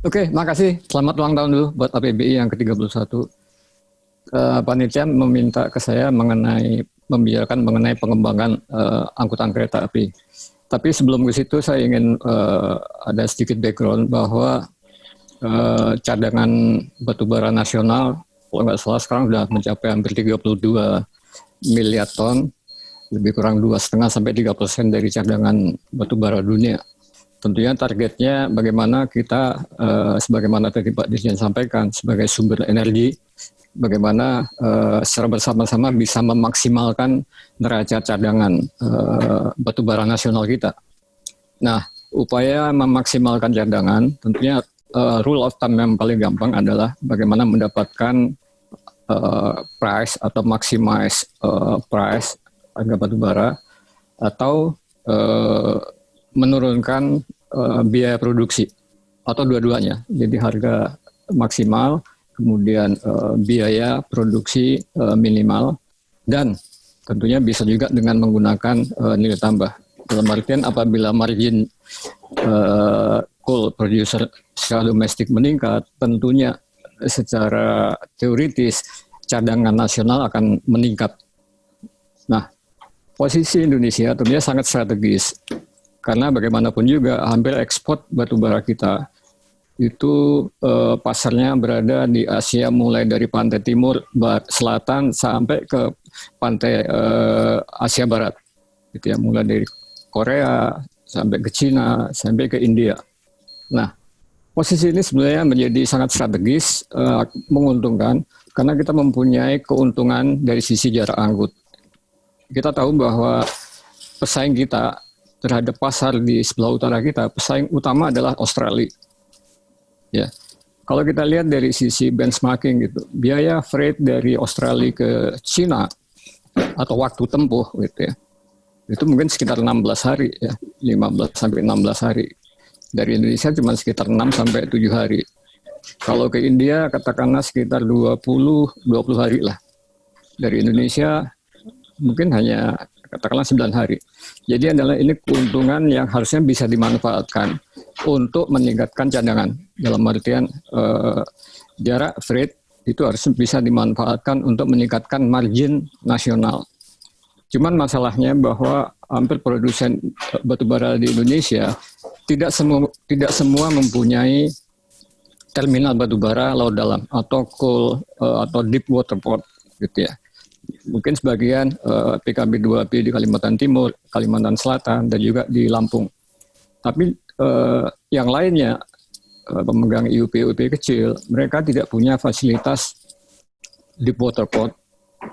Oke, makasih. Selamat ulang tahun dulu buat APBI yang ke-31. Panitia meminta ke saya membicarakan mengenai pengembangan angkutan kereta api. Tapi sebelum ke situ saya ingin ada sedikit background bahwa cadangan batubara nasional kalau nggak salah sekarang sudah mencapai hampir 32 miliar ton, lebih kurang 2,5 sampai 3% dari cadangan batubara dunia. Tentunya targetnya bagaimana kita, sebagaimana tadi Pak Dirjen sampaikan, sebagai sumber energi, bagaimana secara bersama-sama bisa memaksimalkan neraca cadangan batubara nasional kita. Nah, upaya memaksimalkan cadangan, tentunya rule of thumb yang paling gampang adalah bagaimana mendapatkan price atau maximize price harga batubara atau menurunkan biaya produksi atau dua-duanya. Jadi harga maksimal, kemudian biaya produksi minimal, dan tentunya bisa juga dengan menggunakan nilai tambah. Dalam artian apabila margin coal producer secara domestik meningkat, tentunya secara teoritis cadangan nasional akan meningkat. Nah, posisi Indonesia tentunya sangat strategis. Karena bagaimanapun juga hampir ekspor batubara kita itu pasarnya berada di Asia, mulai dari pantai timur, selatan sampai ke pantai Asia Barat, gitu ya, mulai dari Korea sampai ke Cina sampai ke India. Nah, posisi ini sebenarnya menjadi sangat strategis, menguntungkan karena kita mempunyai keuntungan dari sisi jarak angkut. Kita tahu bahwa pesaing kita terhadap pasar di sebelah utara kita, pesaing utama adalah Australia. Ya, kalau kita lihat dari sisi benchmarking gitu, biaya freight dari Australia ke Cina atau waktu tempuh gitu ya, itu mungkin sekitar 16 hari ya, 15 sampai 16 hari. Dari Indonesia cuma sekitar 6 sampai 7 hari. Kalau ke India katakanlah sekitar 20 hari lah. Dari Indonesia mungkin hanya katakanlah 9 hari. Jadi adalah ini keuntungan yang harusnya bisa dimanfaatkan untuk meningkatkan cadangan. Dalam artian jarak freight itu harus bisa dimanfaatkan untuk meningkatkan margin nasional. Cuman masalahnya bahwa hampir produsen batubara di Indonesia tidak semua mempunyai terminal batubara laut dalam atau coal atau deep water port gitu ya. Mungkin sebagian PKB 2P di Kalimantan Timur, Kalimantan Selatan, dan juga di Lampung. Tapi yang lainnya, pemegang IUP kecil, mereka tidak punya fasilitas deep water port,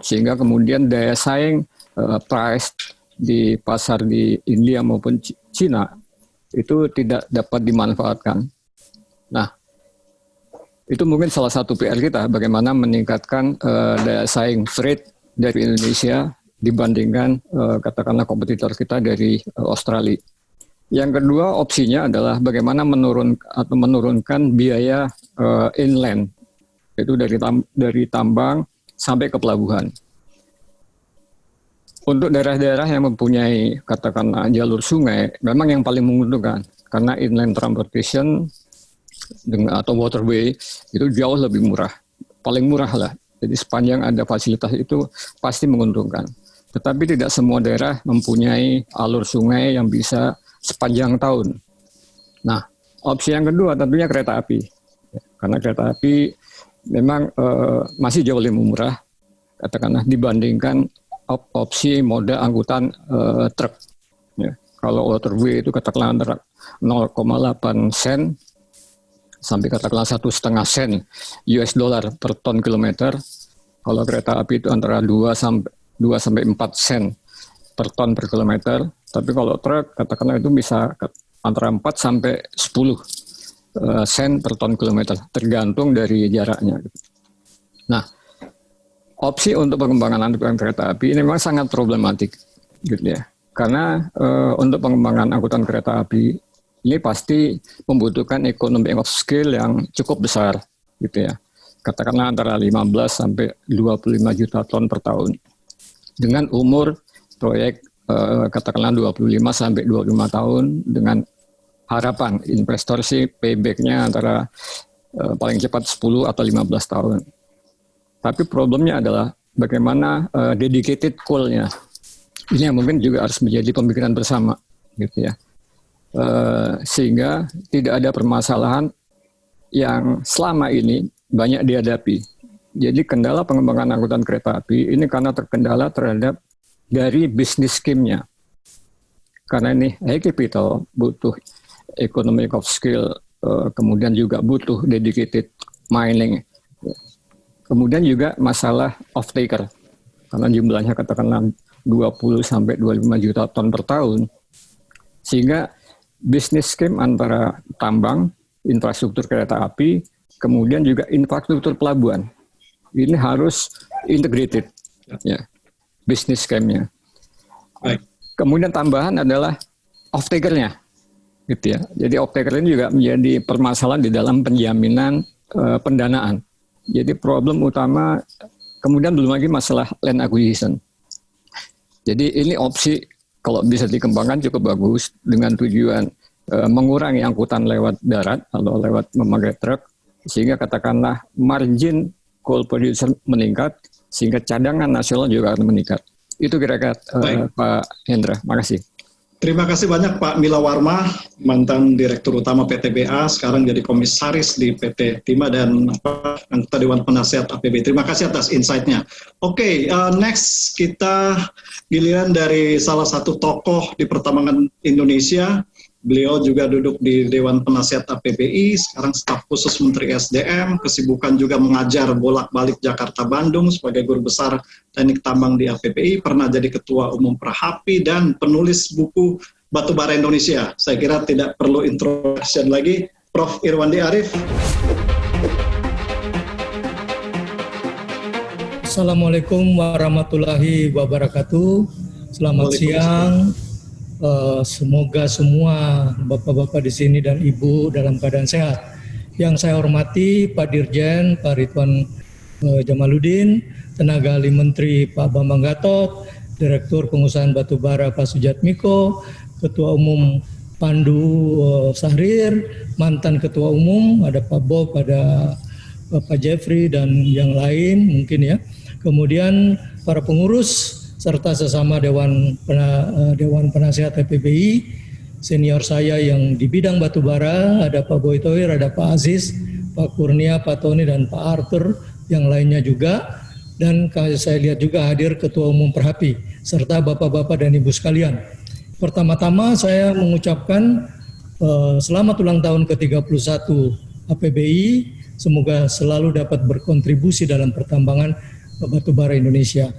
sehingga kemudian daya saing price di pasar di India maupun Cina itu tidak dapat dimanfaatkan. Nah, itu mungkin salah satu PR kita, bagaimana meningkatkan daya saing freight dari Indonesia dibandingkan katakanlah kompetitor kita dari Australia. Yang kedua opsinya adalah bagaimana menurunkan biaya inland, itu dari tambang sampai ke pelabuhan. Untuk daerah-daerah yang mempunyai katakanlah jalur sungai, memang yang paling menguntungkan karena inland transportation atau waterway itu jauh lebih murah, paling murah lah. Jadi sepanjang ada fasilitas itu pasti menguntungkan. Tetapi tidak semua daerah mempunyai alur sungai yang bisa sepanjang tahun. Nah, opsi yang kedua tentunya kereta api. Karena kereta api memang masih jauh lebih murah, katakanlah dibandingkan opsi moda angkutan truk. Ya. Kalau waterway itu katakanlah antara 0,8 sen sampai katakanlah 1,5 sen US dollar per ton kilometer. Kalau kereta api itu antara 2 sampai 4 sen per ton per kilometer. Tapi kalau truk katakanlah itu bisa antara 4 sampai 10 sen per ton kilometer, tergantung dari jaraknya. Nah, opsi untuk pengembangan angkutan kereta api ini memang sangat problematik, gitu ya. Karena untuk pengembangan angkutan kereta api ini pasti membutuhkan economy of scale yang cukup besar, gitu ya. Katakanlah antara 15 sampai 25 juta ton per tahun. Dengan umur proyek katakanlah 25 sampai 25 tahun dengan harapan investor sih payback-nya antara paling cepat 10 atau 15 tahun. Tapi problemnya adalah bagaimana dedicated coal-nya. Ini yang mungkin juga harus menjadi pemikiran bersama, gitu ya. Sehingga tidak ada permasalahan yang selama ini banyak dihadapi. Jadi kendala pengembangan angkutan kereta api ini karena terkendala terhadap dari bisnis scheme-nya. Karena ini high capital, butuh economic of skill, kemudian juga butuh dedicated mining. Kemudian juga masalah off-taker, karena jumlahnya katakanlah 20 sampai 25 juta ton per tahun. Sehingga bisnis scheme antara tambang, infrastruktur kereta api, kemudian juga infrastruktur pelabuhan. Ini harus integrated, ya, bisnis scheme-nya. Baik. Kemudian tambahan adalah off-taker-nya, gitu ya. Jadi off-taker ini juga menjadi permasalahan di dalam penjaminan pendanaan. Jadi problem utama, kemudian belum lagi masalah land acquisition. Jadi ini opsi kalau bisa dikembangkan cukup bagus dengan tujuan mengurangi angkutan lewat darat atau lewat memakai truk, sehingga katakanlah margin coal producer meningkat, sehingga cadangan nasional juga akan meningkat. Itu kira-kira Pak Hendra. Makasih. Terima kasih banyak Pak Mila Warma, mantan Direktur Utama PTBA, sekarang jadi Komisaris di PT Timah dan anggota Dewan Penasehat APBI. Terima kasih atas insight-nya. Oke, next kita giliran dari salah satu tokoh di pertambangan Indonesia. Beliau juga duduk di Dewan Penasehat APBI, sekarang staf khusus Menteri SDM, kesibukan juga mengajar bolak-balik Jakarta-Bandung sebagai guru besar teknik tambang di APBI, pernah jadi ketua umum Prahapi, dan penulis buku Batubara Indonesia. Saya kira tidak perlu introduction lagi, Prof. Irwandi Arief. Assalamualaikum warahmatullahi wabarakatuh. Selamat siang. Semoga semua bapak-bapak di sini dan ibu dalam keadaan sehat. Yang saya hormati Pak Dirjen, Pak Ridwan Jamaluddin, Tenaga Ahli Menteri Pak Bambang Gatot, Direktur Pengusahaan Batubara Pak Sujatmiko, Ketua Umum Pandu Sahrir, mantan Ketua Umum ada Pak Bob, ada Pak Jeffrey dan yang lain mungkin ya. Kemudian para pengurus serta sesama Dewan Penasehat APBI, senior saya yang di bidang batubara, ada Pak Boy Tohir, ada Pak Aziz, Pak Kurnia, Pak Tony, dan Pak Arthur, yang lainnya juga. Dan saya lihat juga hadir Ketua Umum Perhapi, serta Bapak-Bapak dan Ibu sekalian. Pertama-tama saya mengucapkan selamat ulang tahun ke-31 APBI, semoga selalu dapat berkontribusi dalam pertambangan batubara Indonesia.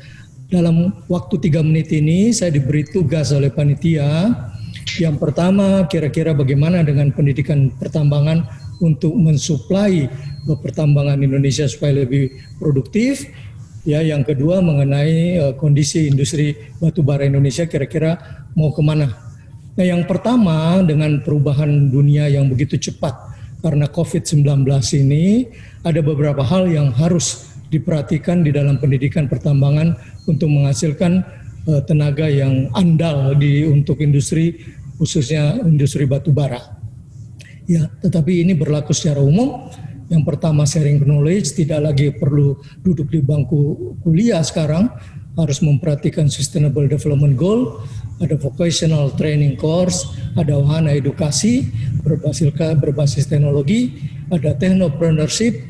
Dalam waktu 3 menit ini saya diberi tugas oleh panitia. Yang pertama, kira-kira bagaimana dengan pendidikan pertambangan untuk mensuplai pertambangan Indonesia supaya lebih produktif. Ya, yang kedua mengenai kondisi industri batubara Indonesia kira-kira mau kemana. Nah, yang pertama dengan perubahan dunia yang begitu cepat karena COVID-19 ini, ada beberapa hal yang harus diperhatikan di dalam pendidikan pertambangan untuk menghasilkan tenaga yang andal untuk industri, khususnya industri batubara. Ya, tetapi ini berlaku secara umum. Yang pertama sharing knowledge, tidak lagi perlu duduk di bangku kuliah sekarang, harus memperhatikan sustainable development goal, ada vocational training course, ada wahana edukasi berbasis teknologi, ada technopreneurship,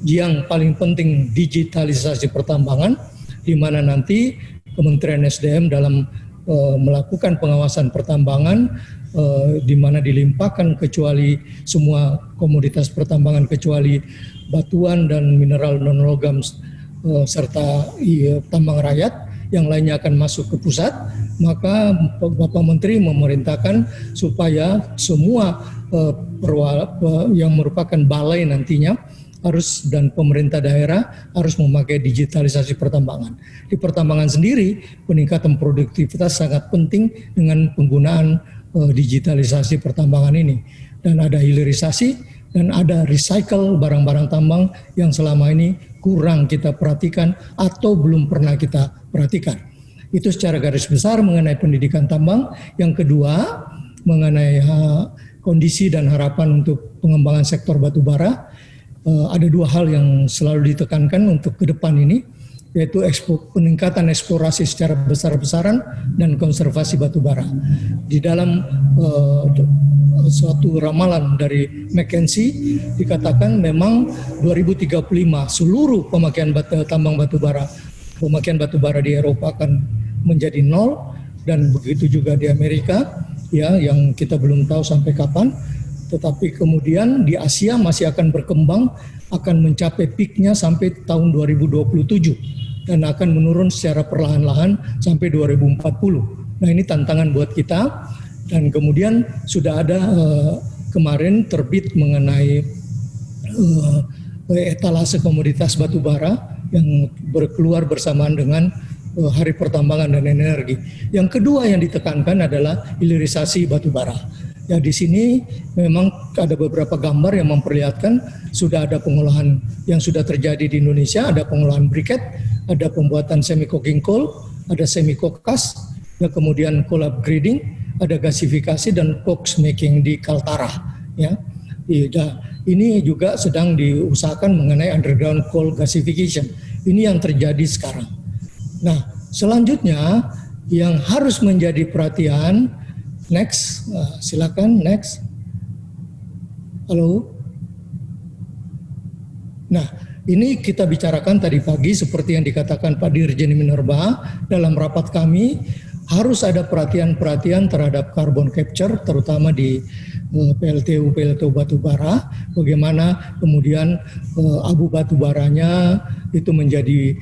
yang paling penting digitalisasi pertambangan, di mana nanti Kementerian SDM dalam melakukan pengawasan pertambangan, di mana dilimpahkan kecuali semua komoditas pertambangan kecuali batuan dan mineral non logam serta tambang rakyat, yang lainnya akan masuk ke pusat. Maka Bapak Menteri memerintahkan supaya semua yang merupakan balai nantinya harus, dan pemerintah daerah harus memakai digitalisasi pertambangan. Di pertambangan sendiri, peningkatan produktivitas sangat penting dengan penggunaan digitalisasi pertambangan ini. Dan ada hilirisasi dan ada recycle barang-barang tambang yang selama ini kurang kita perhatikan atau belum pernah kita perhatikan. Itu secara garis besar mengenai pendidikan tambang. Yang kedua, mengenai kondisi dan harapan untuk pengembangan sektor batubara, ada dua hal yang selalu ditekankan untuk ke depan ini, yaitu peningkatan eksplorasi secara besar-besaran dan konservasi batubara. Di dalam suatu ramalan dari McKinsey dikatakan memang 2035 seluruh pemakaian tambang batubara di Eropa akan menjadi nol, dan begitu juga di Amerika, ya, yang kita belum tahu sampai kapan. Tetapi kemudian di Asia masih akan berkembang, akan mencapai peaknya sampai tahun 2027 dan akan menurun secara perlahan-lahan sampai 2040. Nah, ini tantangan buat kita. Dan kemudian sudah ada kemarin terbit mengenai etalase komoditas batubara yang berkeluar bersamaan dengan Hari Pertambangan dan Energi. Yang kedua yang ditekankan adalah hilirisasi batubara. Ya, di sini memang ada beberapa gambar yang memperlihatkan sudah ada pengolahan yang sudah terjadi di Indonesia, ada pengolahan briket, ada pembuatan semi coking coal, ada semi cokas, ya, kemudian coal upgrading, ada gasifikasi dan coke making di Kaltara. Ya, ini juga sedang diusahakan mengenai underground coal gasification. Ini yang terjadi sekarang. Nah, selanjutnya yang harus menjadi perhatian. Next, silakan next. Halo. Nah, ini kita bicarakan tadi pagi seperti yang dikatakan Pak Dirjen Minerba dalam rapat kami, harus ada perhatian-perhatian terhadap carbon capture terutama di PLTU batubara, bagaimana kemudian abu batubaranya itu menjadi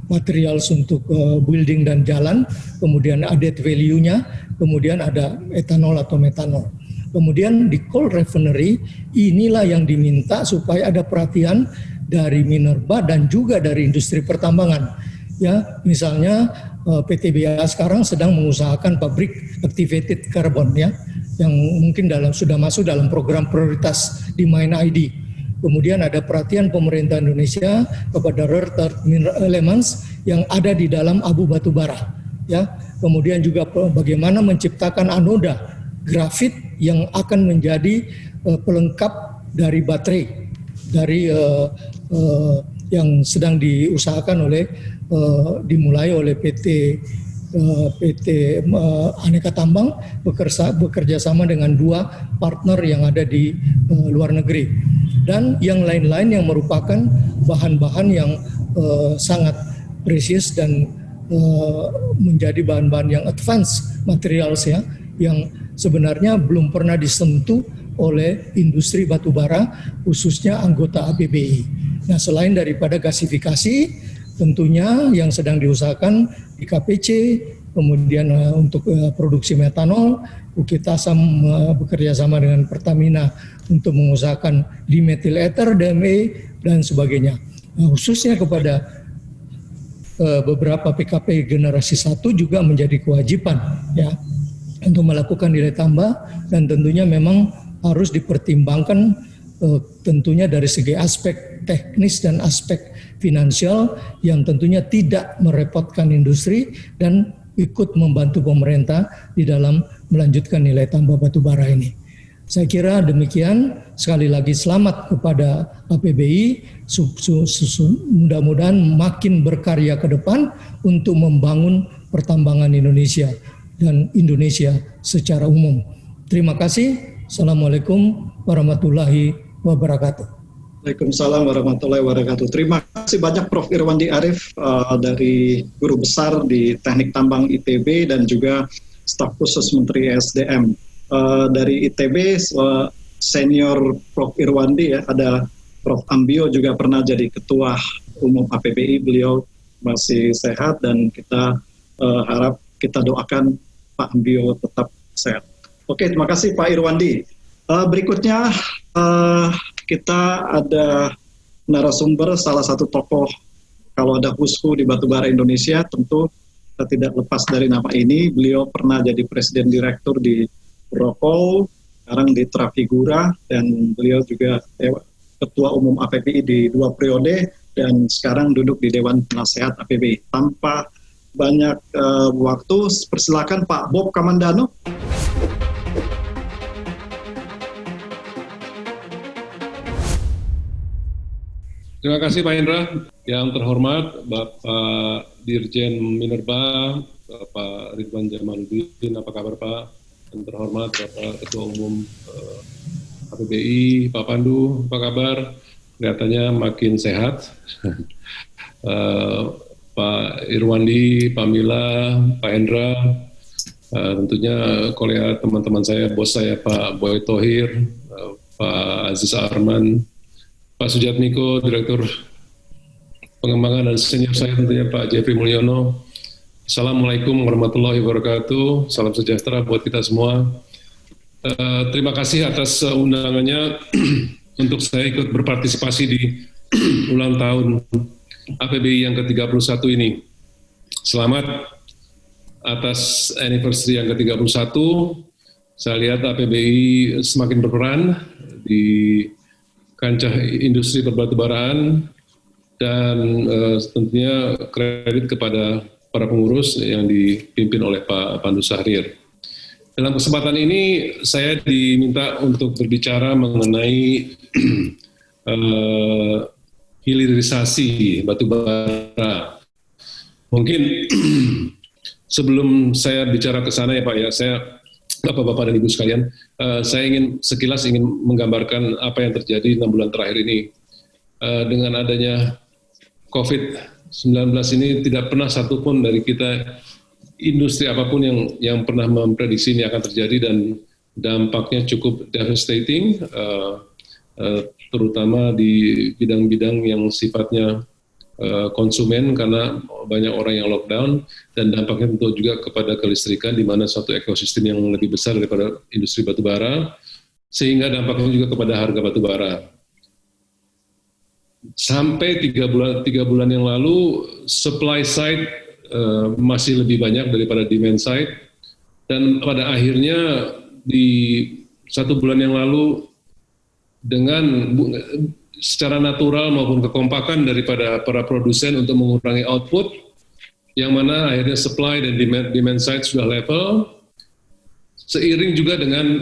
material untuk building dan jalan, kemudian added value-nya, kemudian ada etanol atau metanol. Kemudian di coal refinery, inilah yang diminta supaya ada perhatian dari Minerba dan juga dari industri pertambangan. Ya, misalnya PTBA sekarang sedang mengusahakan pabrik activated carbon, ya, yang mungkin sudah masuk dalam program prioritas di MindID. Kemudian ada perhatian pemerintah Indonesia kepada rare earth elements yang ada di dalam abu batubara. Ya, kemudian juga bagaimana menciptakan anoda grafit yang akan menjadi pelengkap dari baterai dari yang sedang diusahakan dimulai oleh PT Aneka Tambang bekerja sama dengan dua partner yang ada di luar negeri. Dan yang lain-lain yang merupakan bahan-bahan yang sangat precious dan menjadi bahan-bahan yang advance materials, ya, yang sebenarnya belum pernah disentuh oleh industri batubara khususnya anggota APBI. Nah, selain daripada gasifikasi tentunya yang sedang diusahakan di KPC, kemudian untuk produksi metanol, kita bekerja sama dengan Pertamina untuk mengusahakan dimethyl ether, DME, dan sebagainya. Nah, khususnya kepada beberapa PKP generasi 1 juga menjadi kewajiban, ya, untuk melakukan nilai tambah, dan tentunya memang harus dipertimbangkan tentunya dari segi aspek teknis dan aspek finansial yang tentunya tidak merepotkan industri dan ikut membantu pemerintah di dalam melanjutkan nilai tambah batubara ini. Saya kira demikian. Sekali lagi selamat kepada APBI. Mudah-mudahan makin berkarya ke depan untuk membangun pertambangan Indonesia dan Indonesia secara umum. Terima kasih. Assalamualaikum warahmatullahi wabarakatuh. Waalaikumsalam warahmatullahi wabarakatuh. Terima kasih banyak Prof. Irwandi Arif dari Guru Besar di Teknik Tambang ITB dan juga staf khusus Menteri SDM. Dari ITB senior Prof. Irwandi, ya, ada Prof. Ambio juga pernah jadi Ketua Umum APBI. Beliau masih sehat dan kita harap, kita doakan Pak Ambio tetap sehat. Oke, terima kasih Pak Irwandi. Berikutnya kita ada narasumber, salah satu tokoh kalau ada wushu di batubara Indonesia, tentu kita tidak lepas dari nama ini. Beliau pernah jadi Presiden Direktur di Prokol, sekarang di Trafigura, dan beliau juga Ketua Umum APBI di 2 periode, dan sekarang duduk di Dewan Penasehat APBI. Tanpa banyak waktu, persilakan Pak Bob Kamandano. Terima kasih Pak Indra. Yang terhormat Bapak Dirjen Minerba, Bapak Ridwan Jamaluddin, apa kabar Pak? Yang terhormat Bapak Ketua Umum APBI, Pak Pandu, apa kabar? Kelihatannya makin sehat. Pak Irwandi, Pak Mila, Pak Hendra, tentunya kolega teman-teman saya, bos saya Pak Boy Thohir, Pak Aziz Arman, Pak Sujatmiko, Direktur Pengembangan, dan senior saya tentunya Pak Jeffrey Mulyono. Assalamualaikum warahmatullahi wabarakatuh, salam sejahtera buat kita semua. Terima kasih atas undangannya untuk saya ikut berpartisipasi di ulang tahun APBI yang ke-31 ini. Selamat atas anniversary yang ke-31. Saya lihat APBI semakin berperan di kancah industri perbatubaraan, dan tentunya kredit kepada para pengurus yang dipimpin oleh Pak Pandu Sahrir. Dalam kesempatan ini saya diminta untuk berbicara mengenai hilirisasi batubara. Mungkin sebelum saya bicara ke sana ya Pak ya, saya Bapak-bapak dan Ibu sekalian, saya sekilas ingin menggambarkan apa yang terjadi 6 bulan terakhir ini. Dengan adanya COVID-19 ini tidak pernah satupun dari kita, industri apapun yang pernah memprediksi ini akan terjadi, dan dampaknya cukup devastating, terutama di bidang-bidang yang sifatnya konsumen karena banyak orang yang lockdown, dan dampaknya tentu juga kepada kelistrikan di mana suatu ekosistem yang lebih besar daripada industri batubara, sehingga dampaknya juga kepada harga batubara. Sampai 3 bulan yang lalu supply side masih lebih banyak daripada demand side, dan pada akhirnya di 1 bulan yang lalu dengan secara natural maupun kekompakan daripada para produsen untuk mengurangi output, yang mana akhirnya supply dan demand side sudah level, seiring juga dengan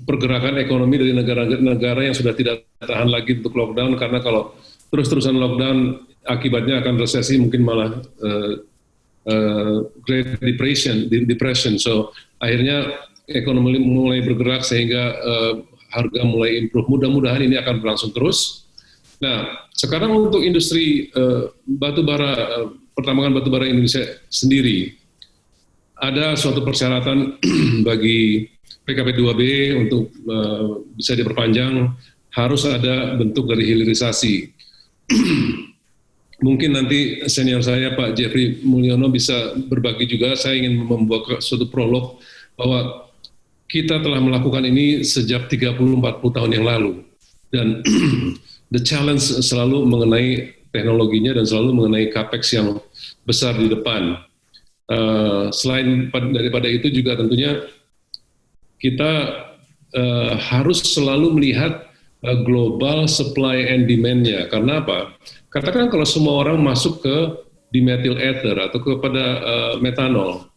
pergerakan ekonomi dari negara-negara yang sudah tidak tahan lagi untuk lockdown, karena kalau terus-terusan lockdown akibatnya akan resesi, mungkin malah Great Depression. So akhirnya ekonomi mulai bergerak sehingga harga mulai improve. Mudah-mudahan ini akan berlangsung terus. Nah, sekarang untuk industri batubara, pertambangan batubara Indonesia sendiri, ada suatu persyaratan bagi PKP 2B untuk bisa diperpanjang, harus ada bentuk dari hilirisasi. Mungkin nanti senior saya Pak Jeffrey Mulyono bisa berbagi juga. Saya ingin membuat suatu prolog bahwa kita telah melakukan ini sejak 30-40 tahun yang lalu, dan the challenge selalu mengenai teknologinya dan selalu mengenai capex yang besar di depan. Selain daripada itu juga tentunya kita harus selalu melihat global supply and demand-nya. Karena apa? Katakan kalau semua orang masuk ke dimethyl ether atau kepada metanol,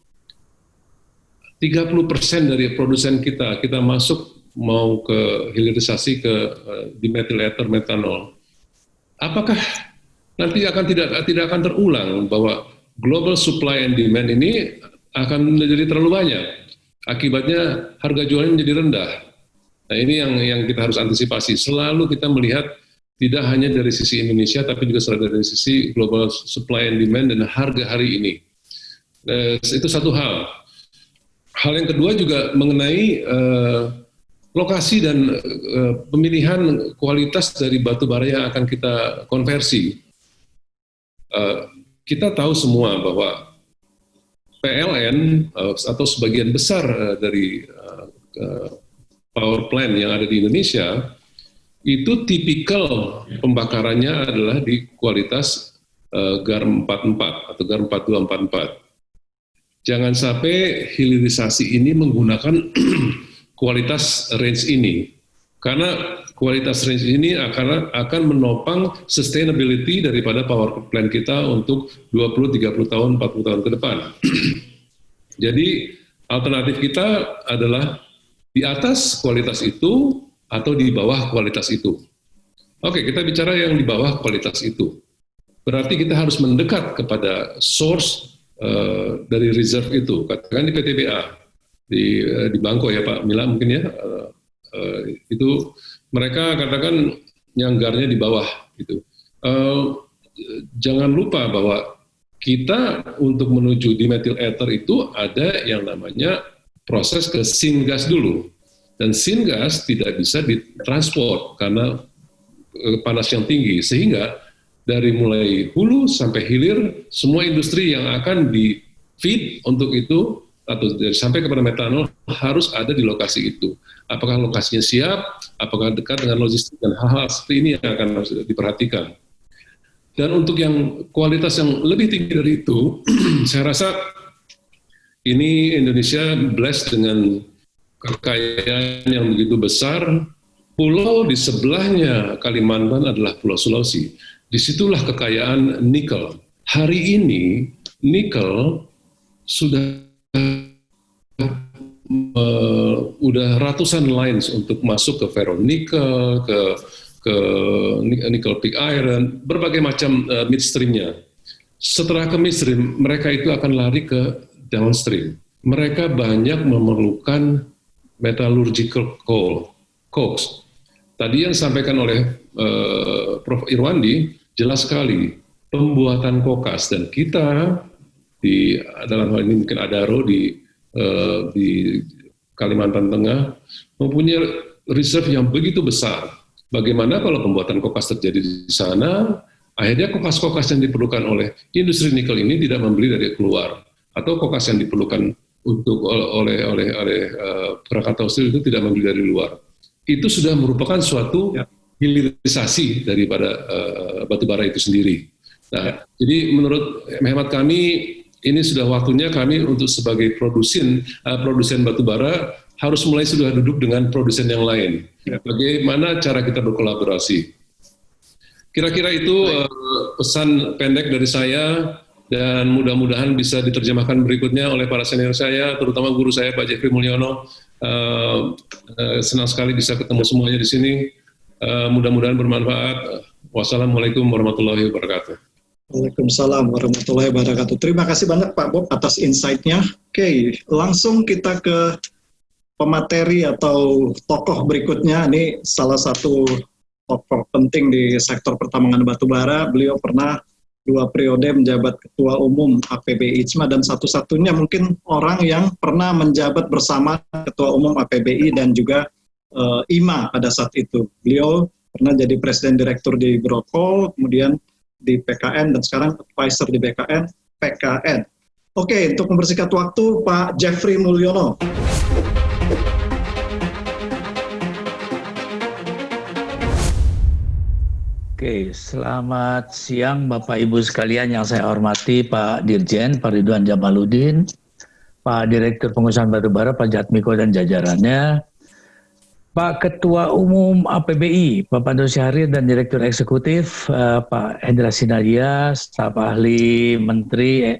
30% dari produsen kita masuk mau ke hilirisasi ke dimethyl ether metanol. Apakah nanti tidak akan terulang bahwa global supply and demand ini akan menjadi terlalu banyak? Akibatnya harga jualnya menjadi rendah. Nah, ini yang kita harus antisipasi. Selalu kita melihat tidak hanya dari sisi Indonesia, tapi juga dari sisi global supply and demand dan harga hari ini. Itu satu hal. Hal yang kedua juga mengenai lokasi dan pemilihan kualitas dari batu bara yang akan kita konversi. Kita tahu semua bahwa PLN atau sebagian besar dari power plant yang ada di Indonesia itu tipikal pembakarannya adalah di kualitas GAR 44 atau GAR 4244. Jangan sampai hilirisasi ini menggunakan kualitas range ini, karena kualitas range ini akan menopang sustainability daripada power plant kita untuk 20, 30 tahun, 40 tahun ke depan. Jadi alternatif kita adalah di atas kualitas itu atau di bawah kualitas itu. Oke, kita bicara yang di bawah kualitas itu. Berarti kita harus mendekat kepada source dari reserve itu. Katakan di PTBA, di Bangko ya Pak Mila mungkin ya, itu mereka katakan nyanggarnya di bawah gitu. Jangan lupa bahwa kita untuk menuju di methyl ether itu ada yang namanya proses ke syngas dulu. Dan syngas tidak bisa ditransport karena panas yang tinggi, sehingga dari mulai hulu sampai hilir, semua industri yang akan di-feed untuk itu, atau sampai kepada metanol, harus ada di lokasi itu. Apakah lokasinya siap, apakah dekat dengan logistik, dan hal-hal seperti ini yang akan harus diperhatikan. Dan untuk yang kualitas yang lebih tinggi dari itu, saya rasa ini Indonesia blessed dengan kekayaan yang begitu besar. Pulau di sebelahnya Kalimantan adalah Pulau Sulawesi. Disitulah kekayaan nikel. Hari ini nikel sudah ratusan lines untuk masuk ke ferronikel, ke nickel pig iron, berbagai macam midstreamnya. Setelah ke midstream, mereka itu akan lari ke downstream. Mereka banyak memerlukan metallurgical coal, coke. Tadi yang disampaikan oleh Prof. Irwandi, jelas sekali pembuatan kokas, dan kita dalam hal ini mungkin Adaro di Kalimantan Tengah mempunyai reserve yang begitu besar. Bagaimana kalau pembuatan kokas terjadi di sana, akhirnya kokas-kokas yang diperlukan oleh industri nikel ini tidak membeli dari keluar, atau kokas yang diperlukan oleh Krakatau Steel itu tidak membeli dari luar. Itu sudah merupakan suatu hilirisasi daripada batubara itu sendiri. Nah, jadi menurut hemat kami ini sudah waktunya kami untuk sebagai produsen batubara harus mulai sudah duduk dengan produsen yang lain. Bagaimana cara kita berkolaborasi? Kira-kira itu pesan pendek dari saya, dan mudah-mudahan bisa diterjemahkan berikutnya oleh para senior saya, terutama guru saya Pak Jeffrey Mulyono. Senang sekali bisa ketemu semuanya di sini. Mudah-mudahan bermanfaat. Wassalamualaikum warahmatullahi wabarakatuh. Waalaikumsalam warahmatullahi wabarakatuh. Terima kasih banyak Pak Bob atas insight-nya. Oke, langsung kita ke pemateri atau tokoh berikutnya. Ini salah satu tokoh penting di sektor pertambangan batubara. Beliau pernah 2 periode menjabat Ketua Umum APBI ICMA, dan satu-satunya mungkin orang yang pernah menjabat bersama Ketua Umum APBI dan juga IMA pada saat itu. Beliau pernah jadi Presiden Direktur di Grokol, kemudian di PKN, dan sekarang advisor di PKN. Oke, untuk mempersingkat waktu, Pak Jeffrey Mulyono. Oke, selamat siang Bapak Ibu sekalian yang saya hormati, Pak Dirjen, Pak Ridwan Jamaludin, Pak Direktur Pengusahaan Batubara, Pak Jatmiko dan jajarannya, Pak Ketua Umum APBI, Pak Pandu Syahrir, dan Direktur Eksekutif, Pak Hendra Sinadia, staf ahli Menteri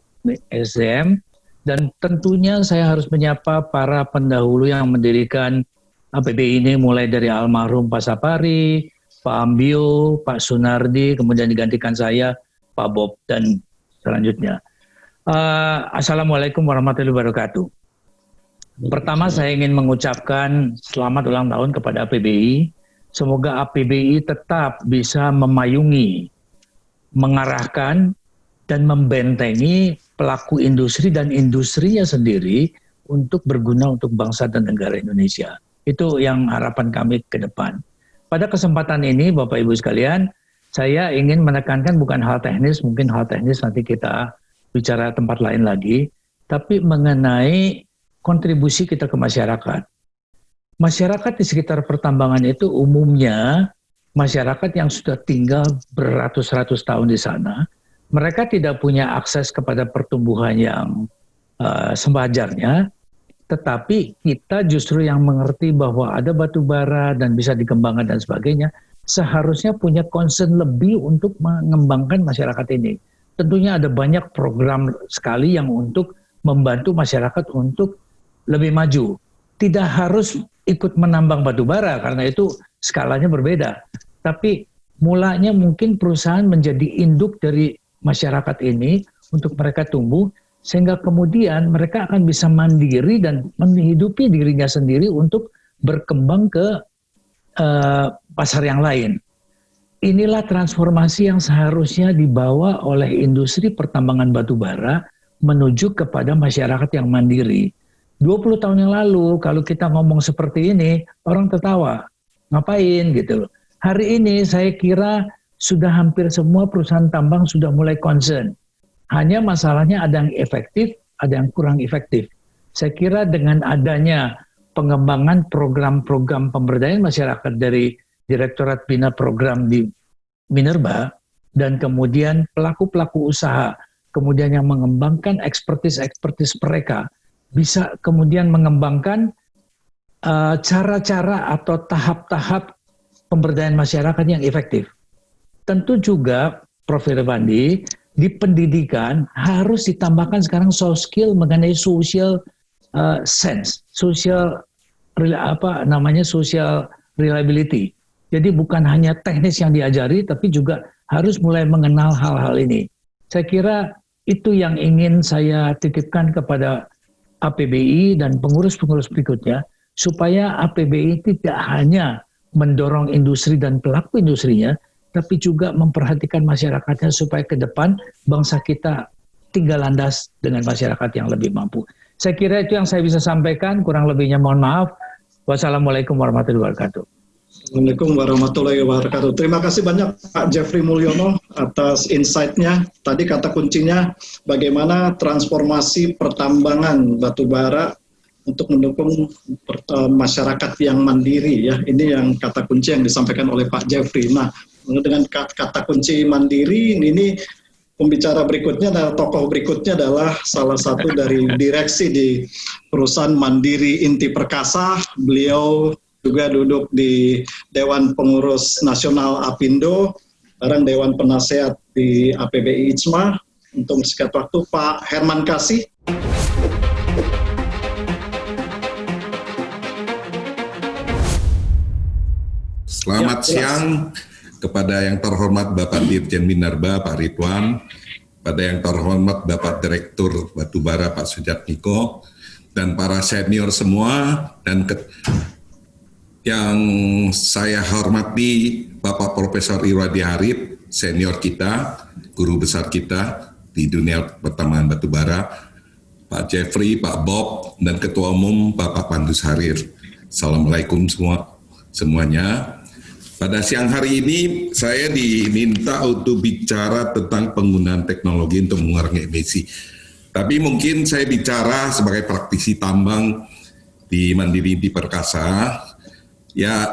SDM, dan tentunya saya harus menyapa para pendahulu yang mendirikan APBI ini, mulai dari almarhum Pak Sapari, Pak Ambio, Pak Sunardi, kemudian digantikan saya, Pak Bob, dan selanjutnya. Assalamualaikum warahmatullahi wabarakatuh. Pertama saya ingin mengucapkan selamat ulang tahun kepada APBI. Semoga APBI tetap bisa memayungi, mengarahkan, dan membentengi pelaku industri dan industrinya sendiri untuk berguna untuk bangsa dan negara Indonesia. Itu yang harapan kami ke depan. Pada kesempatan ini, Bapak Ibu sekalian, saya ingin menekankan bukan hal teknis, mungkin hal teknis nanti kita bicara tempat lain lagi, tapi mengenai kontribusi kita ke masyarakat. Masyarakat di sekitar pertambangan itu umumnya masyarakat yang sudah tinggal beratus-ratus tahun di sana. Mereka tidak punya akses kepada pertumbuhan yang sewajarnya, tetapi kita justru yang mengerti bahwa ada batu bara dan bisa dikembangkan dan sebagainya, seharusnya punya concern lebih untuk mengembangkan masyarakat ini. Tentunya ada banyak program sekali yang untuk membantu masyarakat untuk lebih maju. Tidak harus ikut menambang batu bara karena itu skalanya berbeda. Tapi mulanya mungkin perusahaan menjadi induk dari masyarakat ini untuk mereka tumbuh, sehingga kemudian mereka akan bisa mandiri dan menghidupi dirinya sendiri untuk berkembang ke pasar yang lain. Inilah transformasi yang seharusnya dibawa oleh industri pertambangan batu bara menuju kepada masyarakat yang mandiri. 20 tahun yang lalu kalau kita ngomong seperti ini, orang tertawa. Ngapain gitu loh. Hari ini saya kira sudah hampir semua perusahaan tambang sudah mulai concern. Hanya masalahnya ada yang efektif, ada yang kurang efektif. Saya kira dengan adanya pengembangan program-program pemberdayaan masyarakat dari Direktorat Bina Program di Minerba, dan kemudian pelaku-pelaku usaha, kemudian yang mengembangkan ekspertis mereka, bisa kemudian mengembangkan cara-cara atau tahap-tahap pemberdayaan masyarakat yang efektif. Tentu juga, Prof. Irvandi, di pendidikan harus ditambahkan sekarang soft skill mengenai social sense, social reliability. Jadi bukan hanya teknis yang diajari, tapi juga harus mulai mengenal hal-hal ini. Saya kira itu yang ingin saya titipkan kepada APBI dan pengurus-pengurus berikutnya, supaya APBI tidak hanya mendorong industri dan pelaku industrinya, tapi juga memperhatikan masyarakatnya supaya ke depan bangsa kita tinggal landas dengan masyarakat yang lebih mampu. Saya kira itu yang saya bisa sampaikan, kurang lebihnya mohon maaf. Wassalamualaikum warahmatullahi wabarakatuh. Assalamualaikum warahmatullahi wabarakatuh. Terima kasih banyak Pak Jeffrey Mulyono atas insight-nya. Tadi kata kuncinya bagaimana transformasi pertambangan batu bara untuk mendukung masyarakat yang mandiri ya. Ini yang kata kunci yang disampaikan oleh Pak Jeffrey. Nah, dengan kata kunci mandiri ini pembicara berikutnya dan tokoh berikutnya adalah salah satu dari direksi di perusahaan Mandiri Inti Perkasa. Beliau juga duduk di Dewan Pengurus Nasional Apindo, bareng Dewan Penasehat di APBI ITSMA. Untuk singkat waktu, Pak Herman Kasih. Selamat siang kepada yang terhormat Bapak Dirjen Minerba, Pak Ridwan, pada yang terhormat Bapak Direktur Batubara, Pak Sujatmiko, dan para senior semua, dan yang saya hormati Bapak Profesor Irwadi Harip, senior kita, guru besar kita di dunia pertambangan batubara, Pak Jeffrey, Pak Bob, dan Ketua Umum Bapak Pandus Harir. Assalamualaikum semuanya. Pada siang hari ini saya diminta untuk bicara tentang penggunaan teknologi untuk mengurangi emisi. Tapi mungkin saya bicara sebagai praktisi tambang di Mandiri Inti Perkasa. Ya,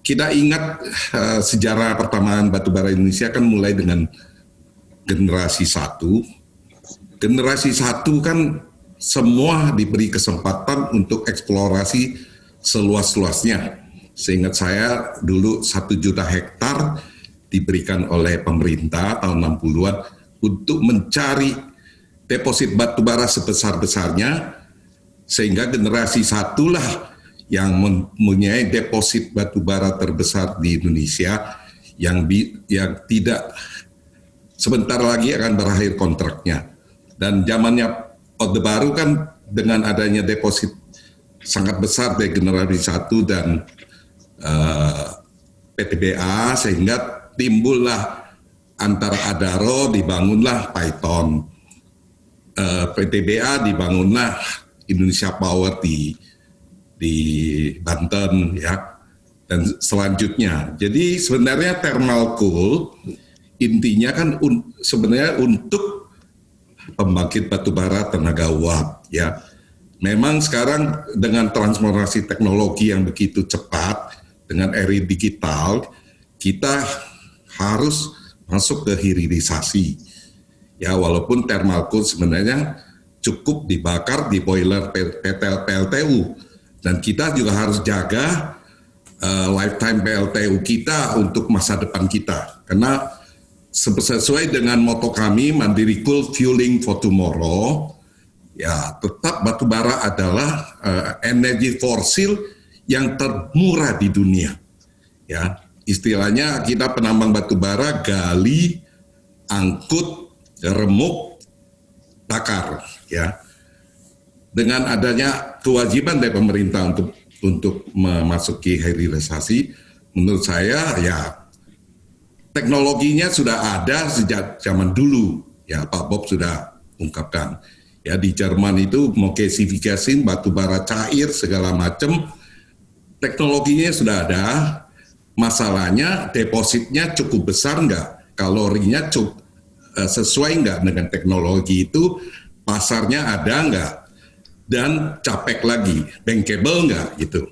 kita ingat sejarah pertambangan batubara Indonesia kan mulai dengan generasi 1. Generasi 1 kan semua diberi kesempatan untuk eksplorasi seluas-luasnya. Seingat saya dulu 1 juta hektar diberikan oleh pemerintah tahun 60-an untuk mencari deposit batubara sebesar-besarnya, sehingga generasi 1 lah yang mempunyai deposit batubara terbesar di Indonesia yang tidak sebentar lagi akan berakhir kontraknya. Dan zamannya Orde Baru kan dengan adanya deposit sangat besar dari generasi 1 dan PTBA, sehingga timbullah antara Adaro, dibangunlah Python, PTBA dibangunlah Indonesia Power di Banten ya, dan selanjutnya. Jadi sebenarnya thermal coal intinya kan sebenarnya untuk pembangkit batubara tenaga uap ya. Memang sekarang dengan transformasi teknologi yang begitu cepat, dengan era digital, kita harus masuk ke hilirisasi. Ya, walaupun thermal coal sebenarnya cukup dibakar di boiler PLTU, dan kita juga harus jaga lifetime PLTU kita untuk masa depan kita. Karena sesuai dengan moto kami, Mandiri Coal Fueling for Tomorrow, ya tetap batubara adalah energi fosil yang termurah di dunia. Ya, istilahnya kita penambang batu bara, gali, angkut, remuk, takar, ya. Dengan adanya kewajiban dari pemerintah untuk memasuki hilirisasi, menurut saya ya teknologinya sudah ada sejak zaman dulu, ya Pak Bob sudah ungkapkan. Ya di Jerman itu mau gasifikasi batu bara cair segala macam, teknologinya sudah ada. Masalahnya depositnya cukup besar nggak, kalorinya sesuai nggak dengan teknologi itu, pasarnya ada nggak, dan capek lagi, bankable nggak gitu.